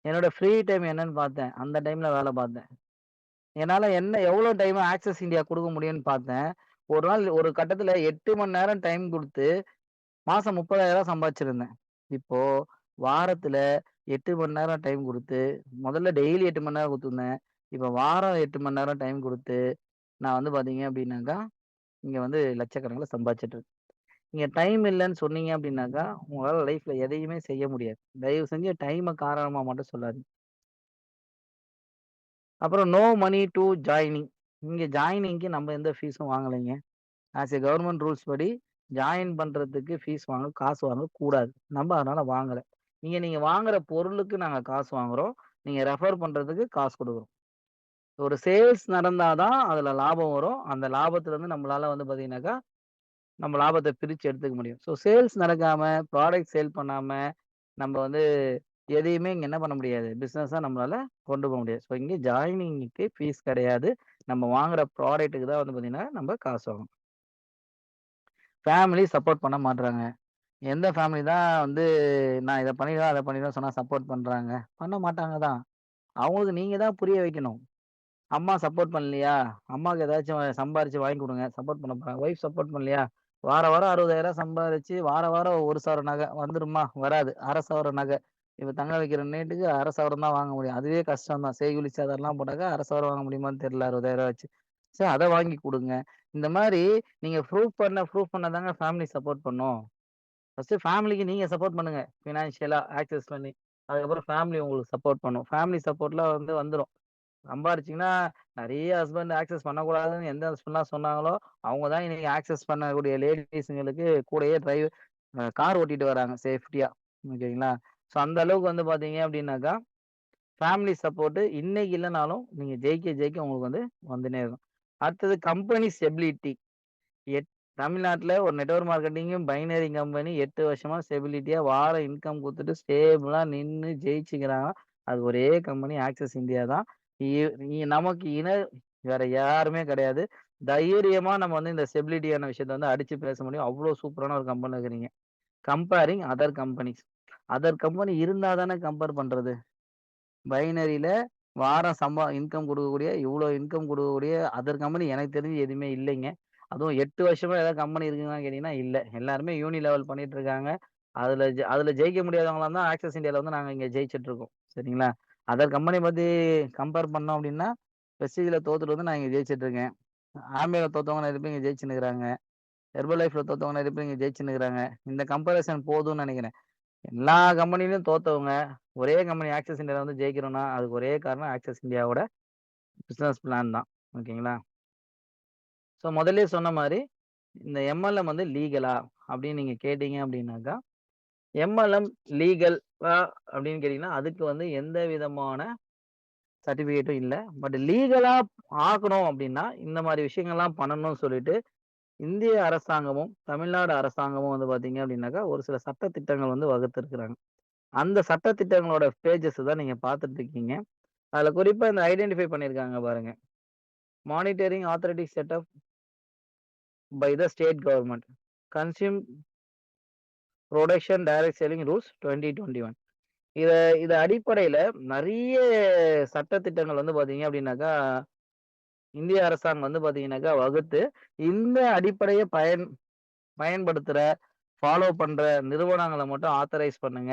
என்னோட ஃப்ரீ டைம் என்னன்னு பார்த்தேன். அந்த டைம்ல வேல பார்த்தேன். என்னால எவ்வளோ டைம் ஆக்சஸ் இந்தியா குடுக்க முடியும்னு பார்த்தேன். ஒரு நாள் ஒரு கட்டத்தில 8 மணி நேரம் டைம் குடுத்து, மாசம் 30,000 சம்பாதிச்சிருந்தேன். இப்போ வாரத்தில 8 மணி நேரம் டைம் குடுத்து, முதல்ல டெய்லி 8 மணி நேரம் குடுத்துருந்தேன். இப்ப வாரம் 8 மணி நேரம் டைம் குடுத்து, நான் வந்து பார்த்தீங்க அப்டின்னாக்கா, இங்க வந்து லட்சக்கணக்குல சம்பாதிச்சுட்டு இருக்கேன். நீங்க டைம் இல்லன்னு சொன்னீங்க அப்டின்னாக்கா, உங்களால லைஃப்ல எதையுமே செய்ய முடியாது. தயவு செஞ்சு டைம காரணமா மட்டும் சொல்லாதீங்க. அப்புறம் நோ மனி டூ ஜாயினிங். இங்க ஜாயினிங்க்கு நம்ம எந்த ஃபீஸும் வாங்கலைங்க. ஆஸ் எ கவர்ன்மென்ட் ரூல்ஸ் படி ஜாயின் பண்றதுக்கு ஃபீஸ் காசு வாங்கக்கூடாது. நம்ம அதனால வாங்கல. நீங்க வாங்குற பொருளுக்கு நாங்க காசு வாங்குறோம். நீங்க ரெஃபர் பண்றதுக்கு காசு குடுக்குறோம். ஒரு சேல்ஸ் நடந்தா தான் அதுல லாபம் வரும். அந்த லாபத்துலருந்து நம்மளால வந்து பார்த்தீங்கன்னாக்கா, நம்ம லாபத்த பிரிச்சு எடுத்துக்க முடியும். ஸோ சேல்ஸ் நடக்காம, ப்ராடக்ட் சேல் பண்ணாம, நம்ம வந்து எதையுமே இங்க என்ன பண்ண முடியாது. பிசினஸா நம்மளால கொண்டு போ முடியாது. ஸோ இங்க ஜாயினிங்க்கு ஃபீஸ் கிடையாது. நம்ம வாங்குற ப்ராடக்ட்டுக்கு தான் வந்து பார்த்தீங்கன்னா, நம்ம காசு வாங்கணும். ஃபேமிலி சப்போர்ட் பண்ண மாட்றாங்க. எந்த ஃபேமிலி தான் வந்து நான் இத பண்ணிடுவேன், அத பண்ணிடுவேன் சொன்னா சப்போர்ட் பண்றாங்க? பண்ண மாட்டாங்க தான். அவங்களுக்கு நீங்க தான் புரிய வைக்கணும். அம்மா சப்போர்ட் பண்ணலையா? அம்மாக்கு ஏதாச்சும் சம்பாரிச்சு வாங்கி குடுங்க. சப்போர்ட் பண்ண போறாங்க. ஒய்ஃப் சப்போர்ட் பண்ணலையா? வாரம் 60,000 சம்பாரிச்சு வாரம் ஒரு சவரன் நகை வந்துருமா? வராது. 1/2 சவரன் நகை. இப்ப தங்க வைக்கிற ரேட்டுக்கு 1/2 சவரன் தான் வாங்க முடியும். அதுவே கஷ்டம் தான். செய்கூலி சேதாரம்லாம் போட்டாக்கா 1/2 சவரன் வாங்க முடியுமான்னு தெரியல 60,000 வச்சு. சரி அத வாங்கி குடுங்க. இந்த மாரி நீங்க ப்ரூஃப் பண்ணா தாங்க ஃபேமிலி சப்போர்ட் பண்ணும். ஃபர்ஸ்ட்டு ஃபேமிலிக்கு நீங்க சப்போர்ட் பண்ணுங்க. ஃபினான்ஷியலா ஆக்சஸ் பண்ணி. அதுக்கப்புறம் ஃபேமிலி உங்களுக்கு சப்போர்ட் பண்ணும். ஃபேமிலி சப்போர்ட்லாம் வந்துரும். சம்பாரிச்சீங்கன்னா, நெறைய ஹஸ்பண்ட் ஆக்சஸ் பண்ணக்கூடாதுன்னு எந்த ஹஸ்பண்ட்லாம் சொன்னாங்களோ, அவங்க தான் இன்னைக்கு ஆக்சஸ் பண்ணக்கூடிய லேடீஸுங்களுக்கு கூடயே கார் ஓட்டிட்டு வராங்க சேஃப்டியா. ஓகேங்களா? ஸோ அந்த அளவுக்கு வந்து பார்த்தீங்க அப்டின்னாக்கா, ஃபேமிலி சப்போர்ட் இன்னைக்கு இல்லனாலும், நீங்க ஜெயிக்க உங்களுக்கு வந்து வந்துன்னே இருக்கும். அடுத்தது கம்பெனி ஸ்டெபிலிட்டி. எட் தமிழ்நாட்டுல ஒரு நெட்வொர்க் மார்க்கெட்டிங்கும் பைனரி கம்பெனி 8 வருஷமா ஸ்டெபிலிட்டியா வார இன்கம் குடுத்துட்டு ஸ்டேபிளா நின்னு ஜெயிச்சுக்கிறாங்கன்னா, அது ஒரே கம்பெனி ஆக்ஸஸ் இந்தியா தான். இ இ நமக்கு வேற யாருமே கிடையாது. தைரியமா நம்ம வந்து இந்த ஸ்டெபிலிட்டியான விஷயத்த வந்து அடிச்சு பேச முடியும். அவ்ளோ சூப்பரான ஒரு கம்பெனில இருக்கிறீங்க. Comparing other companies. Other company இருந்தா தானே கம்பேர் பண்றது. பைனரில வாரம் இன்கம் குடுக்கக்கூடிய, இவ்ளோ இன்கம் குடுக்கக்கூடிய அதர் கம்பெனி எனக்கு தெரிஞ்சு எதுவுமே இல்லைங்க. அதுவும் 8 வருஷமா ஏதாவது கம்பெனி இருக்குங்களான்னு கேட்டீங்கன்னா, இல்ல. எல்லாருமே யூனி லெவல் பண்ணிட்டு இருக்காங்க. அதுல ஜெயிக்க முடியாதவங்களா தான் ஆக்ஸஸ் இந்தியால வந்து நாங்க இங்க ஜெயிச்சுட்டு இருக்கோம். சரிங்களா? அதர் கம்பெனி பத்தி கம்பேர் பண்ணோம் அப்டின்னா, வெஸ்டீஜ்ல தோத்துட்டு வந்து நான் இங்க ஜெயிச்சுட்டு இருக்கேன். ஆம்பேல தோத்தவங்க நெறைய பேர் இங்க ஜெயிச்சுன்னு இருக்கிறாங்க. ஹெர்பல் லைஃப்ல தோத்தவங்க நெறைய பேர் இங்க ஜெயிச்சுன்னு இருக்கிறாங்க. இந்த கம்பேரிசன் போதும்னு நெனைக்கிறேன். எல்லா கம்பெனிலயும் தோத்தவங்க, ஒரே கம்பெனி ஆக்ஸஸ் இந்தியால வந்து ஜெயிக்கிறோம்னா, அதுக்கு ஒரே காரணம் ஆக்ஸஸ் இந்தியாவோட பிசினஸ் பிளான் தான். ஓகேங்களா? ஸோ முதல்லயே சொன்ன மாரி, இந்த எம்எல்எம் வந்து லீகலா? அப்படின்னு நீங்க கேட்டீங்க அப்படின்னாக்கா, எம்எல்எம் லீகலா அப்படின்னு கேட்டீங்கன்னா, அதுக்கு வந்து எந்த விதமான சர்டிபிகேட்டும் இல்ல. பட் லீகலா ஆக்கணும் அப்படின்னா, இந்த மாரி விஷயங்கள்லாம் பண்ணணும்னு சொல்லிட்டு, இந்திய அரசாங்கமும், தமிழ்நாடு அரசாங்கமும் வந்து பார்த்தீங்க அப்படின்னாக்கா, ஒரு சில சட்ட திட்டங்கள் வந்து வகுத்திருக்கிறாங்க. அந்த சட்ட திட்டங்களோட பேஜஸ் தான் நீங்க பார்த்துட்டு இருக்கீங்க. அதுல குறிப்பா இந்த ஐடென்டிஃபை பண்ணியிருக்காங்க பாருங்க. Monitoring authority set up by the state government. Consume production direct selling rules 2021. இத இத அடிப்படையில நெறைய சட்ட திட்டங்கள் வந்து பார்த்தீங்க அப்டின்னாக்கா, இந்திய அரசாங்கம் வந்து பார்த்தீங்கன்னாக்கா வகுத்து, இந்த அடிப்படைய பயன்படுத்துற, ஃபாலோ பண்ற நிறுவனங்கள மட்டும் ஆத்தரைஸ் பண்ணுங்க.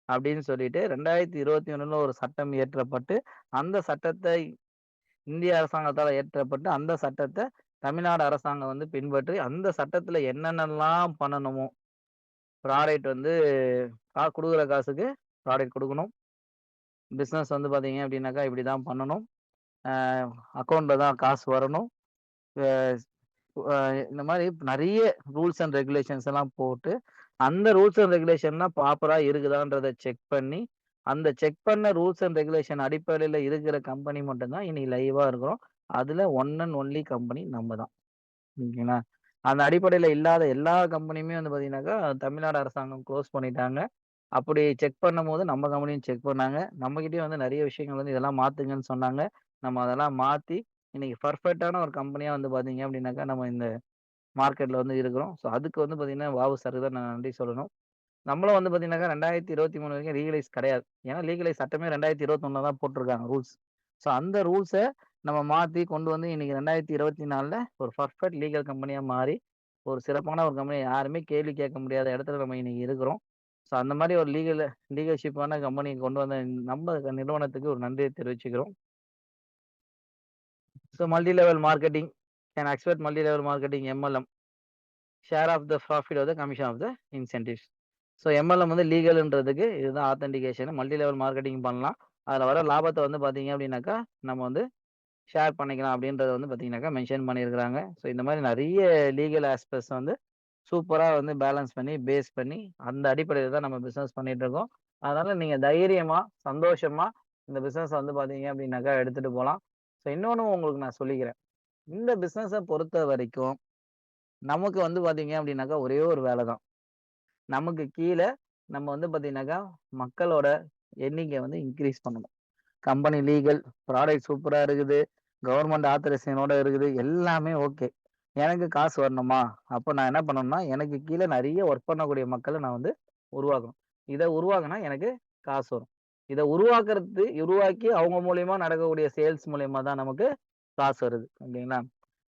அப்டின்னு சொல்லிட்டு 2021ல ஒரு சட்டம் இயற்றப்பட்டு, அந்த சட்டத்தை இந்திய அரசாங்கத்தால இயற்றப்பட்டு, அந்த சட்டத்த தமிழ்நாடு அரசாங்கம் வந்து பின்பற்றி, அந்த சட்டத்துல என்னென்னலாம் பண்ணணுமோ, ப்ராடக்ட் வந்து குடுக்குற காசுக்கு ப்ராடக்ட் குடுக்கணும். பிசினஸ் வந்து பார்த்தீங்க அப்டின்னாக்கா, இப்டிதான் பண்ணணும். அ அக்கவுண்ட்ல தான் காசு வரணும். அ அ இந்த மாரி நெறைய ரூல்ஸ் அண்ட் ரெகுலேஷன்ஸ் எல்லாம் போட்டு, அந்த ரூல்ஸ் அண்ட் ரெகுலேஷன்லாம் ப்ராப்பரா இருக்குதான்றத செக் பண்ணி, அந்த செக் பண்ண ரூல்ஸ் அண்ட் ரெகுலேஷன் அடிப்படையில இருக்கிற கம்பெனி மட்டும் தான் இன்னைக்கு லைவா இருக்கிறோம். அதுல ஒன் அண்ட் ஒன்லி கம்பெனி நம்ம தான். ஓகேங்களா? அந்த அடிப்படையில இல்லாத எல்லா கம்பெனியுமே வந்து பார்த்தீங்கன்னாக்கா, தமிழ்நாடு அரசாங்கம் குளோஸ் பண்ணிட்டாங்க. அப்படி செக் பண்ணும்போது நம்ம கம்பெனியும் செக் பண்ணாங்க. நம்மகிட்டயும் வந்து நெறைய விஷயங்கள் வந்து இதெல்லாம் மாத்துங்கன்னு சொன்னாங்க. நம்ம அதெல்லாம் மாத்தி, இன்னைக்கு பெர்ஃபெக்ட்டான ஒரு கம்பெனியா வந்து பார்த்தீங்க அப்படின்னாக்கா, நம்ம இந்த மார்க்கெட்ல வந்து இருக்கிறோம். ஸோ அதுக்கு வந்து பார்த்தீங்கன்னா, வாவு சாருக்கு தான் நான் நன்றி சொல்லணும். நம்மளும் வந்து பார்த்தீங்கன்னாக்கா 2023 வரைக்கும் லீகலைஸ் கிடையாது. ஏன்னா லீகலைஸ் சட்டமே 2021ல தான் போட்டுருக்காங்க ரூல்ஸ். ஸோ அந்த ரூல்ஸ நம்ம மாத்தி கொண்டு வந்து இன்னைக்கு 2024ல ஒரு பெர்ஃபெக்ட் லீகல் கம்பெனியா மாறி, ஒரு சிறப்பான ஒரு கம்பெனி யாருமே கேள்வி கேட்க முடியாத இடத்துல நம்ம இன்னைக்கு இருக்கிறோம். ஸோ அந்த மாரி ஒரு லீகல்ஷிப்பான கம்பெனி கொண்டு வந்த நம்ம நிறுவனத்துக்கு ஒரு நன்றிய தெரிவிச்சுக்கிறோம். So multi level marketing can expect multi level marketing MLM share of the profit of the commission of the incentives. So MLM வந்து லீகல்ன்றதுக்கு இதுதான் ஆத்தென்டிகேஷன். மல்டி லெவல் மார்க்கெட்டிங் பண்ணலாம். அதில் வர லாபத்தை வந்து பார்த்தீங்க அப்படின்னாக்கா நம்ம வந்து ஷேர் பண்ணிக்கலாம் அப்படின்றத வந்து பார்த்தீங்கன்னாக்கா மென்ஷன் பண்ணியிருக்கிறாங்க. ஸோ இந்த மாதிரி நிறைய லீகல் ஆஸ்பெக்ட்ஸ் வந்து சூப்பரா வந்து பேலன்ஸ் பண்ணி, பேஸ் பண்ணி அந்த அடிப்படையில தான் நம்ம பிசினஸ் பண்ணிட்டு இருக்கோம். அதனால நீங்க தைரியமா, சந்தோஷமா இந்த பிசினஸ வந்து பார்த்தீங்க அப்படின்னாக்கா எடுத்துட்டு போலாம். ஸோ இன்னொன்னு உங்களுக்கு நான் சொல்லிக்கிறேன். இந்த பிசினஸ பொறுத்தவரைக்கும் நமக்கு வந்து பார்த்தீங்க அப்படின்னாக்கா ஒரே ஒரு வேலை தான். நமக்கு கீழ நம்ம வந்து பார்த்தீங்கன்னாக்கா மக்களோட எண்ணிக்கை வந்து இன்கிரீஸ் பண்ணணும். கம்பெனி லீகல், ப்ராடக்ட் சூப்பரா இருக்குது. கவர்ன்மென்ட் ஆத்தரைசேஷனோட இருக்குது. எல்லாமே ஓகே. எனக்கு காசு வரணுமா? அப்ப நான் என்ன பண்ணணும்னா, எனக்கு கீழ நெறைய வொர்க் பண்ணக்கூடிய மக்கள நான் வந்து உருவாக்கணும். இத உருவாக்குனா எனக்கு காசு வரும். இத உருவாக்கி அவங்க மூலியமா நடக்கக்கூடிய சேல்ஸ் மூலியமா தான் நமக்கு காசு வருது. ஓகேங்களா?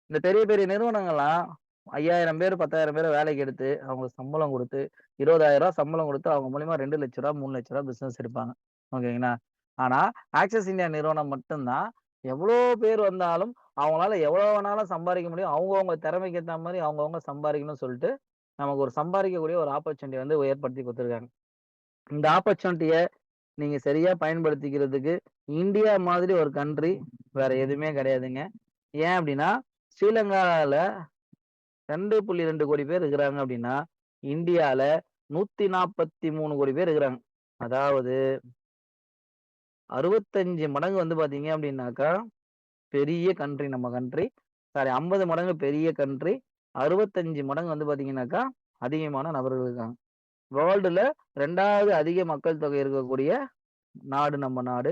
இந்த பெரிய பெரிய நிறுவனங்கள்லாம் 5000 பேர், 10,000 பேர வேலைக்கு எடுத்து, அவங்களுக்கு சம்பளம் குடுத்து, ரூ. 20,000 சம்பளம் குடுத்து, அவங்க மூலியமா ரூ. 2,00,000 ரூ. 3,00,000 பிசினஸ் எடுப்பாங்க. ஓகேங்களா? ஆனா, ஆக்ஸஸ் இந்தியா நிறுவனம் மட்டும் தான் எவ்வளோ பேர் வந்தாலும், அவங்களால எவ்வளோ வேணாலும் சம்பாரிக்க முடியும். அவங்கவங்க திறமைக்கு ஏத்த மாரி அவங்கவங்க சம்பாரிக்கணும்னு சொல்லிட்டு, நமக்கு ஒரு சம்பாரிக்கக்கூடிய ஒரு ஆப்பர்ச்சுனிட்டி வந்து ஏற்படுத்தி குடுத்துருக்காங்க. இந்த ஆப்பர்ச்சுனிட்டிய நீங்க சரியா பயன்படுத்திக்கிறதுக்கு, இந்தியா மாதிரி ஒரு கண்ட்ரி வேற எதுவுமே கிடையாதுங்க. ஏன் அப்டின்னா, ஸ்ரீலங்கால 2.2 கோடி பேர் இருக்கிறாங்க அப்டின்னா, இந்தியால 143 கோடி பேர் இருக்கிறாங்க. அதாவது 65 மடங்கு வந்து பார்த்தீங்க அப்டின்னாக்கா, பெரிய கண்ட்ரி நம்ம கண்ட்ரி. சாரி 50 மடங்கு பெரிய கண்ட்ரி. 65 மடங்கு வந்து பார்த்தீங்கன்னாக்கா, அதிகமான நபர்கள் இருக்காங்க. வேர்ல்டுல 2வது அதிக மக்கள் தொகை இருக்கக்கூடிய நாடு நம்ம நாடு.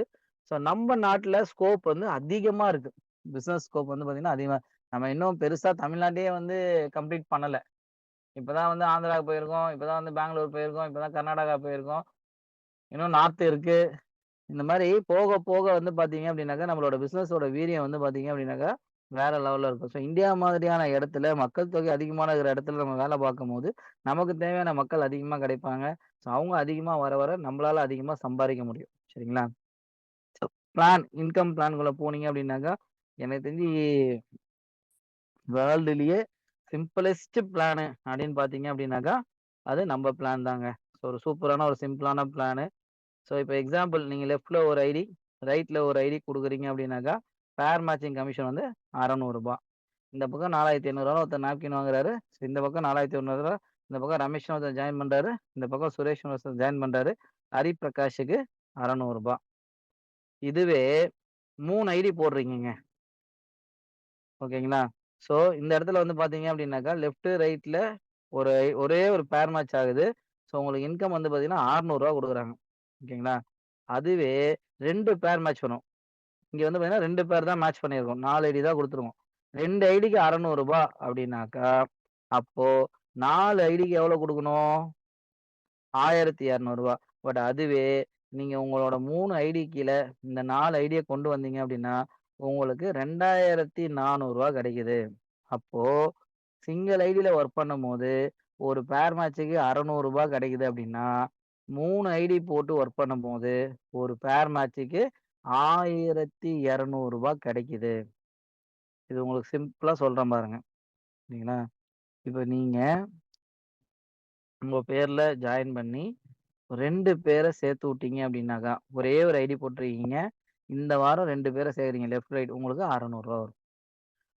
ஸோ நம்ம நாட்டுல ஸ்கோப் வந்து அதிகமா இருக்கு. பிசினஸ் ஸ்கோப் வந்து பார்த்தீங்கன்னா, அதிகமா நம்ம இன்னும் பெருசா தமிழ்நாட்டையே வந்து கம்ப்ளீட் பண்ணல. இப்பதான் வந்து ஆந்திராவுக்கு போயிருக்கோம். இப்பதான் வந்து பெங்களூர் போயிருக்கோம். இப்பதான் கர்நாடகா போயிருக்கோம். இன்னும் நார்த் இருக்கு. இந்த மாரி போக, போக வந்து பார்த்தீங்க அப்டின்னாக்கா, நம்மளோட பிசினஸோட வீரியம் வந்து பார்த்தீங்க அப்டின்னாக்கா, வேற லெவல்ல இருக்கும். ஸோ இந்தியா மாதிரியான இடத்துல, மக்கள் தொகை அதிகமான இருக்கிற இடத்துல நம்ம வேல பார்க்கும்போது, நமக்கு தேவையான மக்கள் அதிகமா கிடைப்பாங்க. ஸோ அவங்க அதிகமா வர, வர நம்மளால அதிகமா சம்பாரிக்க முடியும். சரிங்களா? ஸோ இன்கம் பிளான்க்குள்ள போனீங்க அப்டின்னாக்கா, எனக்கு தெரிஞ்சு வேர்ல்டுலயே சிம்பிளஸ்ட் பிளானு அப்டின்னு பார்த்தீங்க அப்டின்னாக்கா, அது நம்ம பிளான் தாங்க. ஸோ ஒரு சூப்பரான ஒரு சிம்பிளான பிளானு. ஸோ இப்ப எக்ஸாம்பிள் நீங்க லெஃப்ட்ல ஒரு ஐடி, ரைட்ல ஒரு ஐடி குடுக்குறீங்க அப்டின்னாக்கா, பேர் மேட்சிங் கமிஷன் வந்து ரூ. 600. இந்த பக்கம் ரூ. 4,800 ஒருத்தர் நாப்கின் வாங்குறாரு. இந்த பக்கம் ரூ. 4,100 இந்த பக்கம் ரமேஷ்னு ஒருத்தர் ஜாயின் பண்றாரு. இந்த பக்கம் சுரேஷ்னு ஒருத்தர் ஜாயின் பண்றாரு. ஹரிபிரகாஷுக்கு ரூ. 600. இதுவே 3 ஐடி போடுறீங்கங்க. ஓகேங்களா? ஸோ இந்த இடத்துல வந்து பார்த்தீங்க அப்டின்னாக்கா, லெஃப்ட், ரைட்ல ஒரே ஒரு பேர் மேட்ச் ஆகுது. ஸோ உங்களுக்கு இன்கம் வந்து பார்த்தீங்கன்னா, ரூ. 600 குடுக்குறாங்க. ஓகேங்களா? அதுவே 2 பேர் மேட்ச் வரும். இங்க வந்து பார்த்தீங்கன்னா 2 பேர் தான் மேட்ச் பண்ணியிருக்கோம். 4 ஐடி தான் குடுத்துருக்கோம். 2 ஐடிக்கு ரூ. 600 அப்டின்னாக்கா, அப்போ 4 ஐடிக்கு எவ்வளோ குடுக்கணும்? ரூ. 1,200. பட் அதுவே நீங்க உங்களோட 3 ஐடி கீழ இந்த 4 ஐடிய கொண்டு வந்தீங்க அப்டின்னா, உங்களுக்கு ரூ. 2,400 கிடைக்குது. அப்போ சிங்கிள் ஐடில வொர்க் பண்ணும்போது, ஒரு பேர் மேட்ச்சுக்கு ரூ. 600 கிடைக்குது அப்டின்னா, 3 ஐடி போட்டு வொர்க் பண்ணும்போது, ஒரு பேர் மேட்ச்சுக்கு ரூ. 1,200 கிடைக்குது. இது உங்களுக்கு சிம்பிளா சொல்றேன் பாருங்க. சரிங்களா? இப்ப நீங்க உங்க பேர்ல ஜாயின் பண்ணி 2 பேர சேர்த்து விட்டீங்க அப்டின்னாக்கா, ஒரே ஒரு ஐடி போட்டுருக்கீங்க. இந்த வாரம் 2 பேர சேர்க்கிறீங்க லெஃப்ட், ரைட் உங்களுக்கு ரூ. 600 வரும்.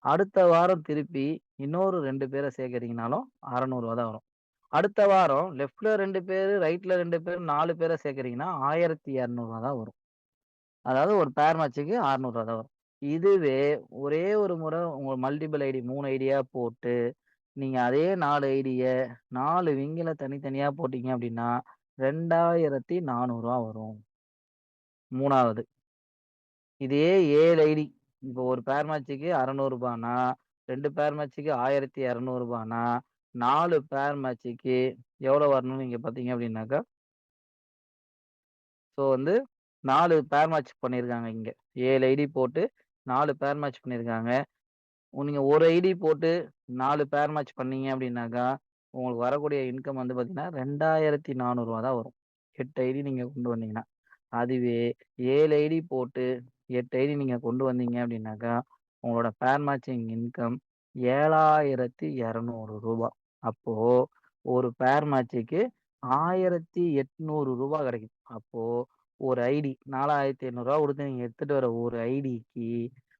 அடுத்த வாரம் திருப்பி இன்னொரு 2 பேர சேர்க்கிறீங்கனாலும் ரூ. 600 தான் வரும். அடுத்த வாரம் லெஃப்ட்ல 2 பேரு, ரைட்ல 2 பேரு, 4 பேர சேர்க்கிறீங்கன்னா, ரூ. 1,200 தான் வரும். அதாவது ஒரு பேர் மேட்ச்சுக்கு ரூ. 600 தான் வரும். இதுவே ஒரே ஒரு முறை உங்க மல்டிபிள் ஐடி 3 ஐடியா போட்டு, நீங்க அதே 4 ஐடிய 4 விங்கில தனித்தனியா போட்டீங்க அப்டின்னா, ரூ. 2,400 வரும். 3வது. இதே 7 ஐடி இப்போ ஒரு பேர் மேட்ச்சுக்கு ரூ. 600னா, 2 பேர் மேட்ச்சுக்கு ரூ. 1,200னா, 4 பேர் மேட்ச்சுக்கு எவ்வளோ வரணும்னு நீங்க பார்த்தீங்க அப்டின்னாக்கா, ஸோ வந்து 4 பேர் மேட்ச் பண்ணியிருக்காங்க இங்க. 7 ஐடி போட்டு 4 பேர் மேட்ச் பண்ணியிருக்காங்க. நீங்க ஒரு ஐடி போட்டு 4 பேர் மேட்ச் பண்ணீங்க அப்டின்னாக்கா, உங்களுக்கு வரக்கூடிய இன்கம் வந்து பார்த்தீங்கன்னா, ரூ. 2,400 தான் வரும். 8 ஐடி நீங்க கொண்டு வந்தீங்கன்னா. அதுவே 7 ஐடி போட்டு 8 ஐடி நீங்க கொண்டு வந்தீங்க அப்டின்னாக்கா, உங்களோட பேர் மேட்சிங் இன்கம் ரூ. 7,200. அப்போ ஒரு பேர் மேட்சுக்கு ரூ. 1,800 கிடைக்கும். அப்போ ஒரு ஐடி ரூ. 4,800 குடுத்து நீங்க எடுத்துட்டு வர ஒரு ஐடிக்கு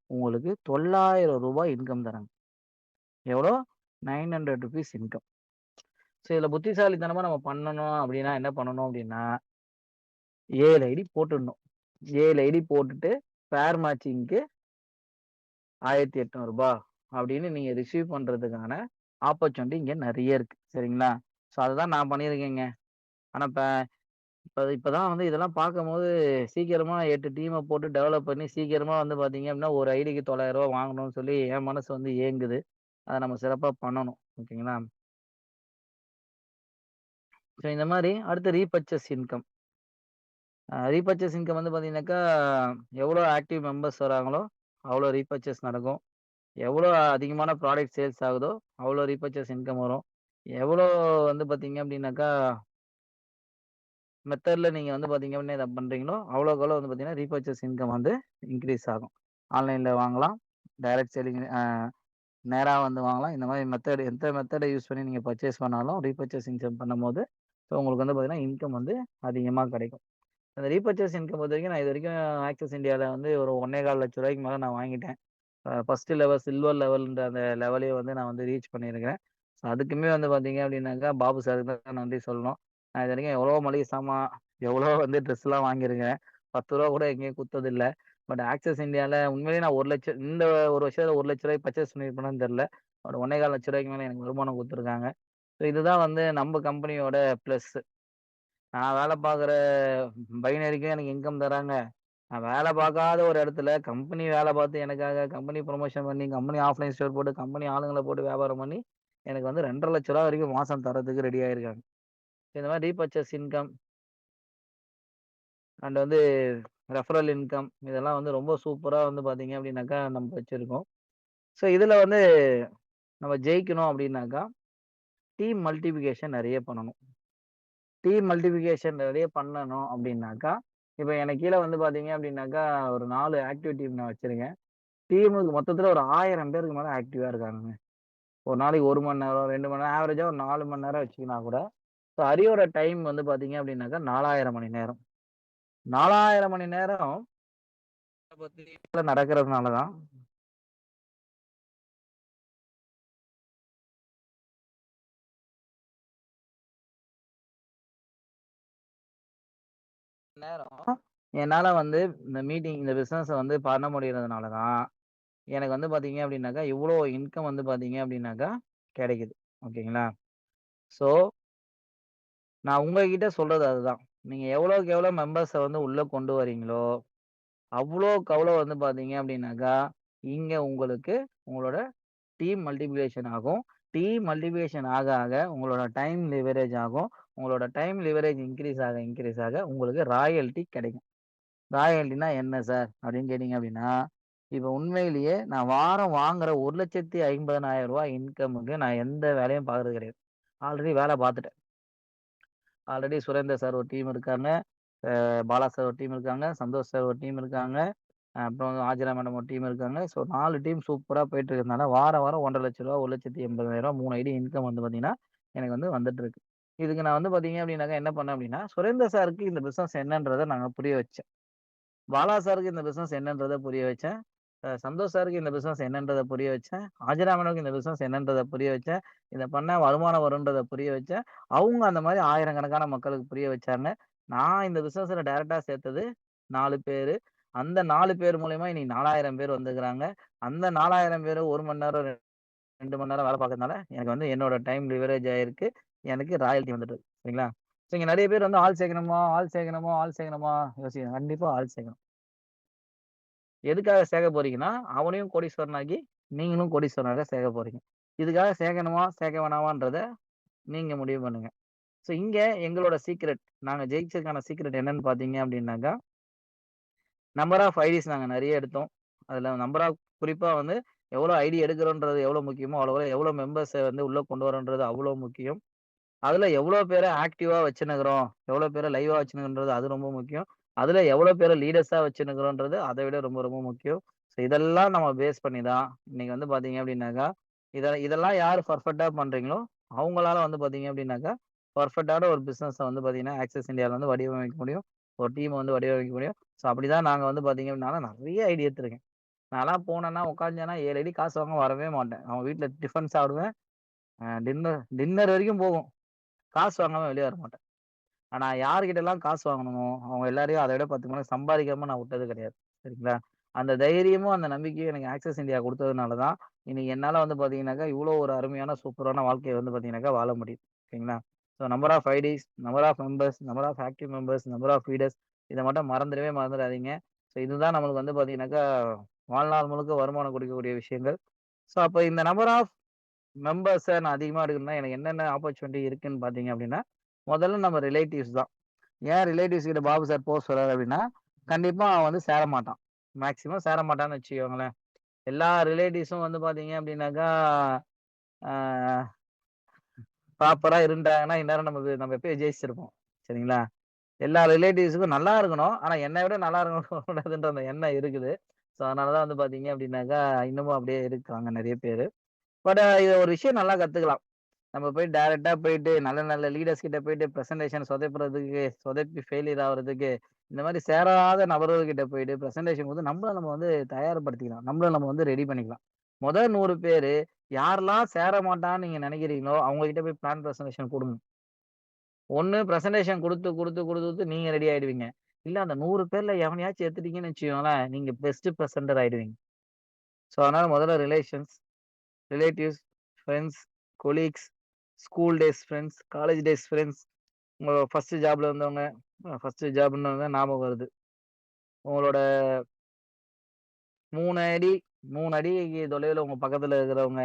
உங்களுக்கு ரூ. 900 இன்கம் தராங்க. எவ்வளோ? ரூ. 900 இன்கம். ஸோ இதுல புத்திசாலித்தனமா நம்ம பண்ணணும் அப்படின்னா என்ன பண்ணணும் அப்படின்னா, 7 ஐடி போட்டுடணும். 7 ஐடி போட்டுட்டு பேர் மேட்சிங்க்கு ரூ. 1,800 அப்படின்னு நீங்க ரிசீவ் பண்றதுக்கான ஆப்பர்ச்சுனிட்டி இங்க நெறைய இருக்கு. சரிங்களா? ஸோ அதுதான் நான் பண்ணியிருக்கேங்க. ஆனா இப்பதான் வந்து இதெல்லாம் பார்க்கும்போது சீக்கிரமா 8 டீம போட்டு டெவலப் பண்ணி சீக்கிரமா வந்து பார்த்தீங்க அப்படின்னா, ஒரு ஐடிக்கு ரூ. 900 வாங்கணும்னு சொல்லி என் மனசு வந்து ஏங்குது. அத நம்ம சிறப்பா பண்ணணும். ஓகேங்களா? ஸோ இந்த மாரி அடுத்து ரீபர்ச்சேஸ் இன்கம். ரீபர்ச்சேஸ் இன்கம் வந்து பார்த்தீங்கன்னாக்கா, எவ்வளோ ஆக்டிவ் மெம்பர்ஸ் வராங்களோ, அவ்வளோ ரீபர்ச்சேஸ் நடக்கும். எவ்வளோ அதிகமான ப்ராடக்ட் சேல்ஸ் ஆகுதோ, அவ்வளோ ரீபர்ச்சேஸ் இன்கம் வரும். எவ்வளோ வந்து பார்த்தீங்க அப்படின்னாக்கா, மெத்தட்ல நீங்க வந்து பார்த்தீங்க அப்படின்னா இத பண்றீங்களோ, அவ்வளோக்கு அவ்வளோ வந்து பார்த்தீங்கன்னா, ரீபர்ச்சேஸ் இன்கம் வந்து இன்கிரீஸ் ஆகும். ஆன்லைன்ல வாங்கலாம். டைரக்ட் செல்லிங் நேரா வந்து வாங்கலாம். இந்த மாரி எந்த மெத்தட யூஸ் பண்ணி நீங்க பர்ச்சேஸ் பண்ணாலும், ரீபர்ச்சேஸ் இன்கம் பண்ணும்போது, ஸோ உங்களுக்கு வந்து பார்த்தீங்கன்னா, இன்கம் வந்து அதிகமா கிடைக்கும். அந்த ரீபர்ச்சேஸ் இன்கம் பொறுத்தவரைக்கும் நான் இதுவரைக்கும் ஆக்சிஸ் இந்தியால வந்து ஒரு ரூ. 1,25,00,000 மேல நான் வாங்கிட்டேன். ஃபர்ஸ்ட் லெவல் சில்வர் லெவல்ன்ற அந்த லெவலயே வந்து நான் வந்து ரீச் பண்ணியிருக்கிறேன். ஸோ அதுக்குமே வந்து பார்த்தீங்க அப்படின்னாக்கா, பாபு சாருக்கு தான் நன்றி சொல்லணும். நான் இதுவரைக்கும் எவ்வளோ மளிகை சாமான், எவ்வளோ வந்து ட்ரெஸ்லாம் வாங்கியிருக்கேன். ரூ. 10 கூட எங்கேயும் குடுத்ததில்ல. பட் ஆக்சிஸ் இந்தியால உண்மையிலேயே நான் 1,00,000 இந்த ஒரு வருஷத்துல ரூ. 1,00,000 பர்ச்சேஸ் பண்ணியிருப்பேனான்னு தெரியல. ஒரு ரூ. 1,25,00,000 மேல எனக்கு வருமானம் குடுத்துருக்காங்க. ஸோ இதுதான் வந்து நம்ம கம்பெனியோட பிளஸ். நான் வேலை பார்க்குற பைனரிக்கும் எனக்கு இன்கம் தராங்க. நான் வேலை பார்க்காத ஒரு இடத்துல கம்பெனி வேலை பார்த்து எனக்காக கம்பெனி ப்ரமோஷன் பண்ணி, கம்பெனி ஆஃப்லைன் ஸ்டோர் போட்டு, கம்பெனி ஆளுங்கள போட்டு வியாபாரம் பண்ணி, எனக்கு வந்து ரூ. 2,50,000 வரைக்கும் மாசம் தர்றதுக்கு ரெடி ஆயிருக்காங்க. இந்த மாரி ரீபர்ச்சேஸ் இன்கம் அண்ட் வந்து ரெஃபரல் இன்கம் இதெல்லாம் வந்து ரொம்ப சூப்பரா வந்து பார்த்தீங்க அப்படின்னாக்கா, நம்ம வச்சிருக்கோம். ஸோ இதுல வந்து நம்ம ஜெயிக்கணும் அப்படின்னாக்கா, டீம் மல்டிப்ளிகேஷன் நெறைய பண்ணணும். டீம் மல்டிப்ளிகேஷன் நெறைய பண்ணணும் அப்படின்னாக்கா, இப்ப எனக்கு கீழ வந்து பார்த்தீங்க அப்படின்னாக்கா, ஒரு 4 ஆக்டிவ் டீம் நான் வச்சிருக்கேன். டீமுக்கு மொத்தத்துல ஒரு 1000 பேருக்கு மேல ஆக்டிவா இருக்காங்கங்க. ஒரு நாளைக்கு 1 மணி நேரம், 2 மணி நேரம் ஆவரேஜா ஒரு 4 மணி நேரம் வச்சுக்கினா கூட, ஸோ ஹரியோட டைம் வந்து பார்த்தீங்க அப்படின்னாக்கா 4000 மணி நேரம். 4000 மணி நேரம் பத்தி நடக்கிறதுனால தான் நேரம் என்னால வந்து இந்த மீட்டிங் இந்த பிசினஸ வந்து பண்ண முடியறதுனால தான், எனக்கு வந்து பார்த்தீங்க அப்படின்னாக்கா, இவ்ளோ இன்கம் வந்து பார்த்தீங்க அப்படின்னாக்கா கிடைக்குது. ஓகேங்களா? ஸோ நான் உங்ககிட்ட சொல்றது அதுதான். நீங்க எவ்வளோக்கு எவ்வளோ மெம்பர்ஸ வந்து உள்ள கொண்டு வரீங்களோ, அவ்வளோக்கு அவ்வளோ வந்து பார்த்தீங்க அப்படின்னாக்கா, இங்க உங்களுக்கு உங்களோட டீம் மல்டிப்ளிகேஷன் ஆகும். டீம் மல்டிப்ளிகேஷன் ஆக ஆக உங்களோட டைம் லிவரேஜ் ஆகும். உங்களோட டைம் லிவரேஜ் இன்கிரீஸ் ஆக உங்களுக்கு ராயல்டி கிடைக்கும். ராயல்டின்னா என்ன சார்? அப்படின்னு கேட்டீங்க அப்படின்னா, இப்ப உண்மையிலேயே நான் வாரம் வாங்குற ரூ. 1,50,000 இன்கமுக்கு நான் எந்த வேலையும் பார்க்கறது கிடையாது. ஆல்ரெடி வேலை பார்த்துட்டேன். ஆல்ரெடி சுரேந்தர் சார் ஒரு டீம் இருக்காங்க. பாலா சார் ஒரு டீம் இருக்காங்க. சந்தோஷ் சார் ஒரு டீம் இருக்காங்க. அப்புறம் வந்து ஆஜிரா மேடம் ஒரு டீம் இருக்காங்க. ஸோ 4 டீம் சூப்பரா போயிட்டு இருக்கிறதுனால, வாரம் வாரம் ரூ. 1,50,000 1,80,000 3 ஐடி இன்கம் வந்து பார்த்தீங்கன்னா, எனக்கு வந்து வந்துட்டு இருக்கு. இதுக்கு நான் வந்து பார்த்தீங்க அப்படின்னாக்கா என்ன பண்ணேன் அப்படின்னா, சுரேந்தர் சாருக்கு இந்த பிசினஸ் என்னன்றத நாங்க புரிய வச்சேன். பாலா சாருக்கு இந்த பிசினஸ் என்னன்றத புரிய வச்சேன். சந்தோஷ் சாருக்கு இந்த பிசினஸ் என்னன்றத புரிய வச்சேன். ஆஜிரா மேடம்க்கு இந்த பிசினஸ் என்னன்றத புரிய வச்சேன். இத பண்ணா வருமானம் வரும்ன்றத புரிய வச்சேன். அவங்க அந்த மாரி ஆயிரக்கணக்கான மக்களுக்கு புரிய வச்சாங்க. நான் இந்த பிசினஸ்ல டைரக்ட்டா சேர்த்தது 4 பேரு. அந்த 4 பேர் மூலியமா இன்னைக்கு 4000 பேர் வந்துருக்காங்க. அந்த 4000 பேரு 1 மணி நேரம், 2 மணி நேரம் வேலை பார்க்கறதுனால, எனக்கு வந்து என்னோட டைம் லிவரேஜ் ஆயிருக்கு. எனக்கு ராயல்டி வந்துட்டு இருக்கு. சரிங்களா? ஸோ இங்க நெறைய பேர் வந்து ஆள் சேர்க்கணுமா யோசிக்கிறேன். கண்டிப்பா ஆள் சேர்க்கணும். எதுக்காக சேர்க்க போறீங்கன்னா, அவனையும் கோடீஸ்வரனாக்கி, நீங்களும் கோடீஸ்வரனாக சேர்க்க போறீங்க. இதுக்காக சேர்க்கணுமா, சேர்க்க வேணாமான்றத நீங்க முடிவு பண்ணுங்க. ஸோ இங்க எங்களோட சீக்ரெட் நாங்க ஜெயிச்சதுக்கான சீக்ரெட் என்னன்னு பார்த்தீங்க அப்டின்னாக்கா, நம்பர் ஆஃப் ஐடிஸ் நாங்க நெறைய எடுத்தோம். அதுல நம்பர் ஆஃப் குறிப்பா வந்து எவ்வளோ ஐடி எடுக்கிறோன்றது எவ்வளோ முக்கியமோ, அவ்வளோ எவ்வளோ மெம்பர்ஸ வந்து உள்ள கொண்டு வரோன்றது அவ்வளோ முக்கியம். அதுல எவ்வளோ பேர ஆக்டிவா வச்சுன்னுக்குறோம், எவ்வளோ பேர லைவா வச்சுன்னுக்குறோன்றது அது ரொம்ப முக்கியம். அதுல எவ்வளோ பேர லீடர்ஸா வச்சுன்னுக்குறோன்றது அத விட ரொம்ப ரொம்ப முக்கியம். ஸோ இதெல்லாம் நம்ம பேஸ் பண்ணி தான் இன்னைக்கு வந்து பார்த்தீங்க அப்படின்னாக்கா, இதெல்லாம் யார் பெர்ஃபெக்ட்டா பண்றீங்களோ, அவங்களால வந்து பார்த்தீங்க அப்படின்னாக்கா, பெர்ஃபெக்ட்டான ஒரு பிசினஸ வந்து பார்த்தீங்கன்னா, ஆக்சஸ் இந்தியால வந்து வடிவமைக்க முடியும். ஒரு டீம் வந்து வடிவமைக்க முடியும். ஸோ அப்படிதான் நாங்க வந்து பார்த்தீங்க அப்படின்னா, நான்லாம் நெறைய ஐடியா எடுத்திருக்கேன். நான்லாம் போனேன்னா, உட்காந்தேன்னா 7 அடி காசு வாங்க வரவே மாட்டேன். அவங்க வீட்ல டிஃபன் சாப்பிடுவேன். டின்னர் டின்னர் வரைக்கும் போகும். காசு வாங்காம வெளிய வரமாட்டேன். ஆனா யார்கிட்டலாம் காசு வாங்கணுமோ, அவங்க எல்லாரையும் அத விட 10 மடங்கு சம்பாதிக்காம நான் விட்டது கிடையாது. சரிங்களா? அந்த தைரியமும், அந்த நம்பிக்கையும் எனக்கு ஆக்சஸ் இந்தியா குடுத்ததுனால தான், இன்னைக்கு என்னால வந்து பார்த்தீங்கன்னாக்கா, இவ்ளோ ஒரு அருமையான சூப்பரான வாழ்க்கைய வந்து பார்த்தீங்கன்னாக்கா, வாழ முடியுது. ஓகேங்களா? So number of IDs, number of members, number of active members, number of readers இத மட்டும் மறந்துடவே மறந்துடாதீங்க. ஸோ இதுதான் நம்மளுக்கு வந்து பார்த்தீங்கன்னாக்கா, வாழ்நாள் முழுக்க வருமானம் குடுக்கக்கூடிய விஷயங்கள். ஸோ அப்ப இந்த நம்பர் ஆஃப் மெம்பர்ஸ நான் அதிகமா எடுக்கணும்னா, எனக்கு என்னென்ன ஆப்பர்ச்சுனிட்டி இருக்குன்னு பார்த்தீங்க அப்படின்னா, முதல்ல நம்ம ரிலேட்டிவ்ஸ் தான். ஏன் ரிலேட்டிவ்ஸ் கிட்ட பாபு சார் சொல்றாரு அப்படின்னா, கண்டிப்பா அவன் வந்து சேர மாட்டான். மேக்ஸிமம் சேர மாட்டான்னு வச்சுக்கோங்களேன். எல்லா ரிலேட்டிவ்ஸும் வந்து பார்த்தீங்க அப்படின்னாக்கா, ஆ ப்ராப்பரா இருந்தாங்கன்னா, இந்நேரம் நம்ம எப்பயோ ஜெயிச்சிருப்போம். சரிங்களா? எல்லா ரிலேட்டிவ்ஸுக்கும் நல்லா இருக்கணும். ஆனா என்னை விட நல்லா இருக்கக்கூடாதுன்ற அந்த எண்ணம் இருக்குது. ஸோ அதனால தான் வந்து பார்த்தீங்க அப்படின்னாக்கா, இன்னமும் அப்படியே இருக்காங்க நெறைய பேரு. பட் இது ஒரு விஷயம் நல்லா கத்துக்கலாம். நம்ம போய் டைரக்ட்டா போயிட்டு நல்ல நல்ல லீடர்ஸ் கிட்ட போயிட்டு பிரசன்டேஷன் சொதப்புறதுக்கு, சொதப்பி ஃபெயிலியர் ஆவறதுக்கு, இந்த மாரி சேராத நபர்கள் கிட்ட போயிட்டு பிரசன்டேஷன் குடுத்து நம்ம வந்து தயார்படுத்திக்கலாம். நம்மள நம்ம வந்து ரெடி பண்ணிக்கலாம். முதல் 100 பேரு யாரெல்லாம் சேர மாட்டான்னு நீங்க நெனைக்கிறீங்களோ, அவங்க கிட்ட போய் பிளான் பிரசன்டேஷன் குடுங்க. ஒண்ணு பிரசன்டேஷன் குடுத்து நீங்க ரெடி ஆயிடுவீங்க. இல்ல அந்த 100 பேர்ல எவனையாச்சும் எடுத்துட்டீங்கன்னு வச்சுக்கோங்களேன், நீங்க பெஸ்ட் பிரசன்டர் ஆயிடுவீங்க. ஸோ அதனால முதல்ல relatives, friends, colleagues, school days friends, college days friends, உங்க ஃபர்ஸ்ட் ஜாப்ல இருந்தவங்க, ஃபர்ஸ்ட் ஜாப்ன்னு தான் ஞாபகம் வருது. உங்களோட 3 அடி 3 அடி தொலைவில உங்க பக்கத்துல இருக்கிறவங்க,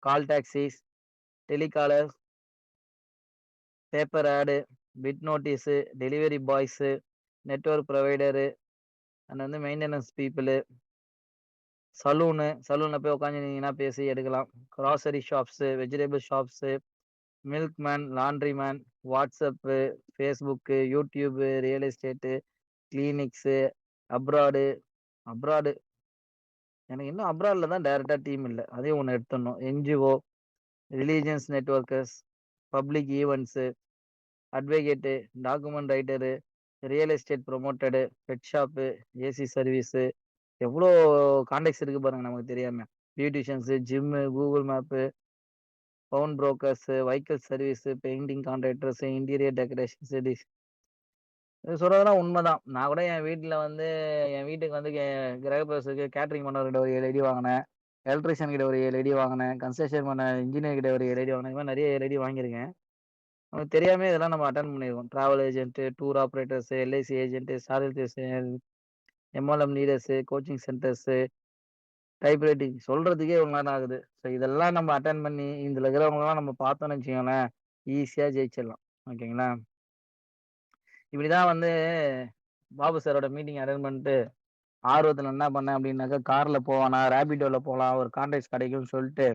call taxis, telecallers, paper ad, bit notices, delivery boys, network provider, and வந்து மெயின்டனன்ஸ் பீப்பிளு, சலூன்ல போய் உட்காந்துருந்தீங்கன்னா பேசி எடுக்கலாம். Grocery shops, vegetable shops, milkman, laundry man, WhatsApp, Facebook, YouTube, real estate, clinics, abroad abroad எனக்கு இன்னும் அப்ராட்ல தான் டைரக்ட்டா டீம் இல்ல. அதையும் ஒண்ணு எடுத்துடணும். NGO, religions networkers, public events, advocate, document writer, real estate promoter, pet shop, AC service எவ்ளோ கான்டாக்ட்ஸ் இருக்கு பாருங்க நமக்கு தெரியாம. Beauticians, gym, Google map, pawn brokers, vehicle service, painting contractors, interior decorations, இது சொல்றதெல்லாம் உண்மதான். நான் கூட என் வீட்ல வந்து என் வீட்டுக்கு வந்து கிரகப்பிரவேசத்துக்கு கேட்டரிங் பண்ணவர்கிட்ட ஒரு 7 ஐடி வாங்குனேன். எலக்ட்ரீஷியன் கிட்ட ஒரு 7 ஐடி வாங்குனேன். கன்ஸ்ட்ரக்ஷன் பண்ண இன்ஜினியர் கிட்ட ஒரு 7 ஐடி வாங்குனேன். இந்த மாரி நெறைய 7 ஐடி வாங்கியிருக்கேன். நமக்கு தெரியாமயே இதெல்லாம் நம்ம அட்டெண்ட் பண்ணிருக்கோம். Travel agent, tour operators, LIC agent, Star Health MLM leaders, coaching centres, type writing சொல்றதுக்கே இவ்வளோ நேரம் ஆகுது. ஸோ இதெல்லாம் நம்ம அட்டெண்ட் பண்ணி இதுல இருக்கிறவங்கலாம் நம்ம பார்த்தோம்னு வச்சுக்கோங்களேன், ஈஸியா ஜெயிச்சிடலாம். ஓகேங்களா? இப்படிதான் வந்து பாபு சாரோட மீட்டிங் அட்டெண்ட் பண்ணிட்டு ஆர்வத்துல என்ன பண்ணேன் அப்படின்னாக்கா, கார்ல போவேனா, ரேபிடோல போலாம். ஒரு கான்டாக்ட்ஸ் கிடைக்கும்னு சொல்லிட்டு,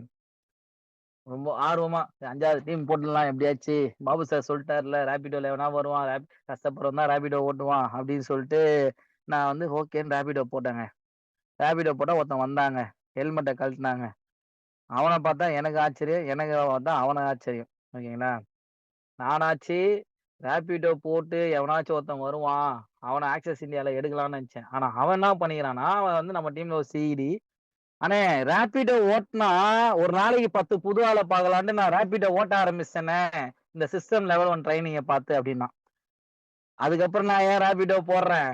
ரொம்ப ஆர்வமா 5வது டீம் போட்டுடலாம் எப்படியாச்சு. பாபு சார் சொல்லிட்டார்ல, ரேபிடோல எவனா வருவான். கஷ்டப்படுறவன் தான் ரேபிடோ ஓட்டுவான் அப்படின்னு சொல்லிட்டு, நான் வந்து ஓகேன்னு ரேபிடோ போட்டேங்க. ரேபிடோ போட்டா ஒருத்தன் வந்தாங்க. ஹெல்மெட்ட கழட்டுனாங்க. அவன பார்த்தா எனக்கு ஆச்சரியம். எனக்கு பார்த்தா அவனுக்கு ஆச்சரியம். ஓகேங்களா? நானாச்சு ரேபிடோ போட்டு எவனாச்சும் ஒருத்தன் வருவான். அவன ஆக்சஸ் இந்தியால எடுக்கலாம்னு நெனச்சேன். ஆனா அவன் என்ன பண்ணிக்கிறான்னா, அவன் வந்து நம்ம டீம்ல ஒரு சிஇடி. அண்ணே ரேபிடோ ஓட்டுனா ஒரு நாளைக்கு 10 புது ஆள பார்க்கலான்ட்டு நான் ரேபிடோ ஓட்ட ஆரம்பிச்சேனே. இந்த சிஸ்டம் லெவல் 1 ட்ரெய்னிங்க பார்த்து அப்டின்னான். அதுக்கப்புறம் நான் ஏன் ரேபிடோ போடுறேன்.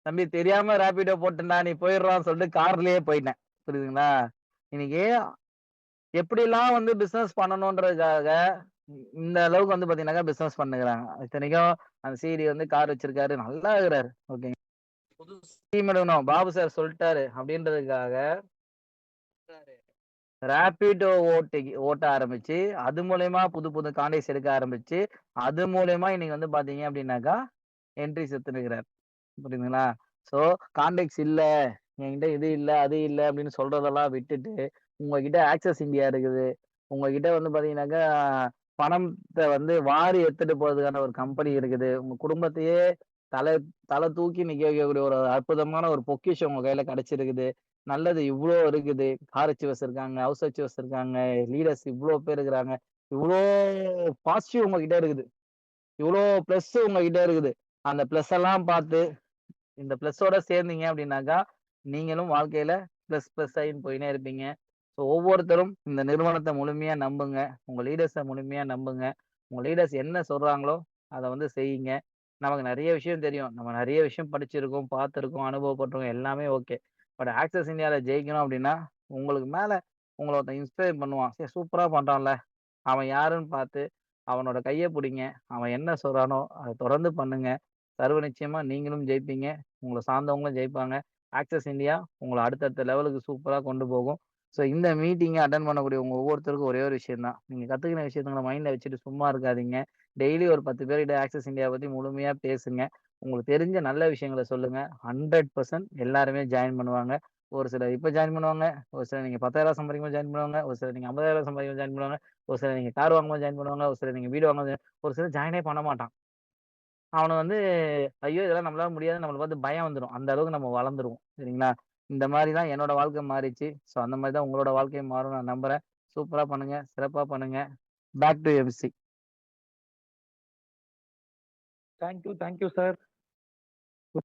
தம்பி தெரியாம ரேபிடோ போட்டேன்டா நீ போயிடுறான்னு சொல்லிட்டு கார்லயே போயிட்டேன். புரியுதுங்களா? இன்னைக்கு எப்படிலாம் வந்து பிசினஸ் பண்ணணுன்றதுக்காக, இந்த அளவுக்கு வந்து பார்த்தீங்கன்னாக்கா பிசினஸ் பண்ணுகிறாங்க. இத்தனைக்கும் அந்த சிடி வந்து கார் வச்சிருக்காரு. நல்லா இருக்கிறாரு. ஓகேங்க. புது டீம் எடுக்கணும். பாபு சார் சொல்ட்டாரு அப்படின்றதுக்காக ரேபிடோ ஓட்ட ஆரம்பிச்சு, அது மூலியமா புது புது கான்டாக்ட்ஸ் எடுக்க ஆரம்பிச்சு, அது மூலியமா இன்னைக்கு வந்து பார்த்தீங்க அப்படின்னாக்கா, என்ட்ரிஸ் எடுத்துன்னுருக்கிறார். புரியுதுங்களா? ஸோ கான்டாக்ட்ஸ் இல்ல, என்கிட்ட இது இல்ல, அது இல்ல அப்படின்னு சொல்றதெல்லாம் விட்டுட்டு, உங்ககிட்ட ஆக்சஸ் இந்தியா இருக்குது. உங்ககிட்ட வந்து பார்த்தீங்கன்னாக்கா, பணத்த வந்து வாரி எடுத்துட்டு போறதுக்கான ஒரு கம்பெனி இருக்குது. உங்க குடும்பத்தையே தல தல தூக்கி நிக்க வைக்கக்கூடிய ஒரு அற்புதமான ஒரு பொக்கிஷம் உங்க கையில கிடைச்சிருக்குது. நல்லது இவ்ளோ இருக்குது. கார் அச்சீவர்ஸ் இருக்காங்க, ஹவுஸ் அச்சீவர்ஸ் இருக்காங்க, லீடர்ஸ் இவ்ளோ பேர் இருக்கிறாங்க. இவ்ளோ பாசிட்டிவ் உங்ககிட்ட இருக்குது. இவ்ளோ பிளஸ் உங்ககிட்ட இருக்குது. அந்த பிளஸ் எல்லாம் பார்த்து இந்த பிளஸோட சேர்ந்தீங்க அப்படின்னாக்கா, நீங்களும் வாழ்க்கையில பிளஸ் ஆயின்னு போயின்னே இருப்பீங்க. ஸோ ஒவ்வொருத்தரும் இந்த நிறுவனத்த முழுமையா நம்புங்க. உங்க லீடர்ஸ முழுமையா நம்புங்க. உங்க லீடர்ஸ் என்ன சொல்றாங்களோ, அத வந்து செய்யுங்க. நமக்கு நெறைய விஷயம் தெரியும். நம்ம நெறைய விஷயம் படிச்சிருக்கோம், பார்த்திருக்கோம், அனுபவப்பட்டுருக்கோம் எல்லாமே ஓகே. பட் ஆக்சஸ் இந்தியால ஜெயிக்கணும் அப்படின்னா, உங்களுக்கு மேல உங்கள ஒருத்தன் இன்ஸ்பயர் பண்ணுவான். சூப்பரா பண்றான்ல. அவன் யாருன்னு பார்த்து, அவனோட கைய புடிங்க. அவன் என்ன சொல்றானோ, அத தொடர்ந்து பண்ணுங்க. சர்வ நிச்சயமா நீங்களும் ஜெயிப்பீங்க. உங்கள சார்ந்தவங்களும் ஜெயிப்பாங்க. ஆக்சஸ் இந்தியா உங்கள அடுத்தடுத்த லெவலுக்கு சூப்பரா கொண்டு போகும். ஸோ இந்த மீட்டிங்க அட்டெண்ட் பண்ணக்கூடிய உங்க ஒவ்வொருத்தருக்கும் ஒரே ஒரு விஷயம் தான். நீங்க கத்துக்கின விஷயங்கள மைண்ட்ல வச்சுட்டு சும்மா இருக்காதீங்க. டெய்லி ஒரு 10 பேர்கிட்ட ஆக்சஸ் இந்தியா பத்தி முழுமையா பேசுங்க. உங்களுக்கு தெரிஞ்ச நல்ல விஷயங்கள சொல்லுங்க. 100% எல்லாருமே ஜாயின் பண்ணுவாங்க. ஒரு சிலர் இப்ப ஜாயின் பண்ணுவாங்க. ஒரு சிலர் நீங்க 10,000 சம்பாதிக்கும்போது ஜாயின் பண்ணுவாங்க. ஒரு சிலர் நீங்க 50,000 சம்பாதிக்கும்போது ஜாயின் பண்ணுவாங்க. ஒரு சிலர் நீங்க கார் வாங்கும்போது ஜாயின் பண்ணுவாங்க. ஒரு சிலர் நீங்க வீடு வாங்கும்போது ஒரு சிலர் ஜாயினே பண்ண மாட்டான். அவன வந்து ஐயோ! இதெல்லாம் நம்மளால முடியாதுன்னு நம்மள பார்த்து பயம் வந்துரும். அந்த அளவுக்கு நம்ம வளர்ந்துருவோம். சரிங்களா? இந்த மாரி தான் என்னோட வாழ்க்கை மாறிச்சு. ஸோ அந்த மாரி தான் உங்களோட வாழ்க்கையும் மாறும்னு நான் நம்புறேன். சூப்பரா பண்ணுங்க. சிறப்பா பண்ணுங்க. Back to MC. Thank you sir.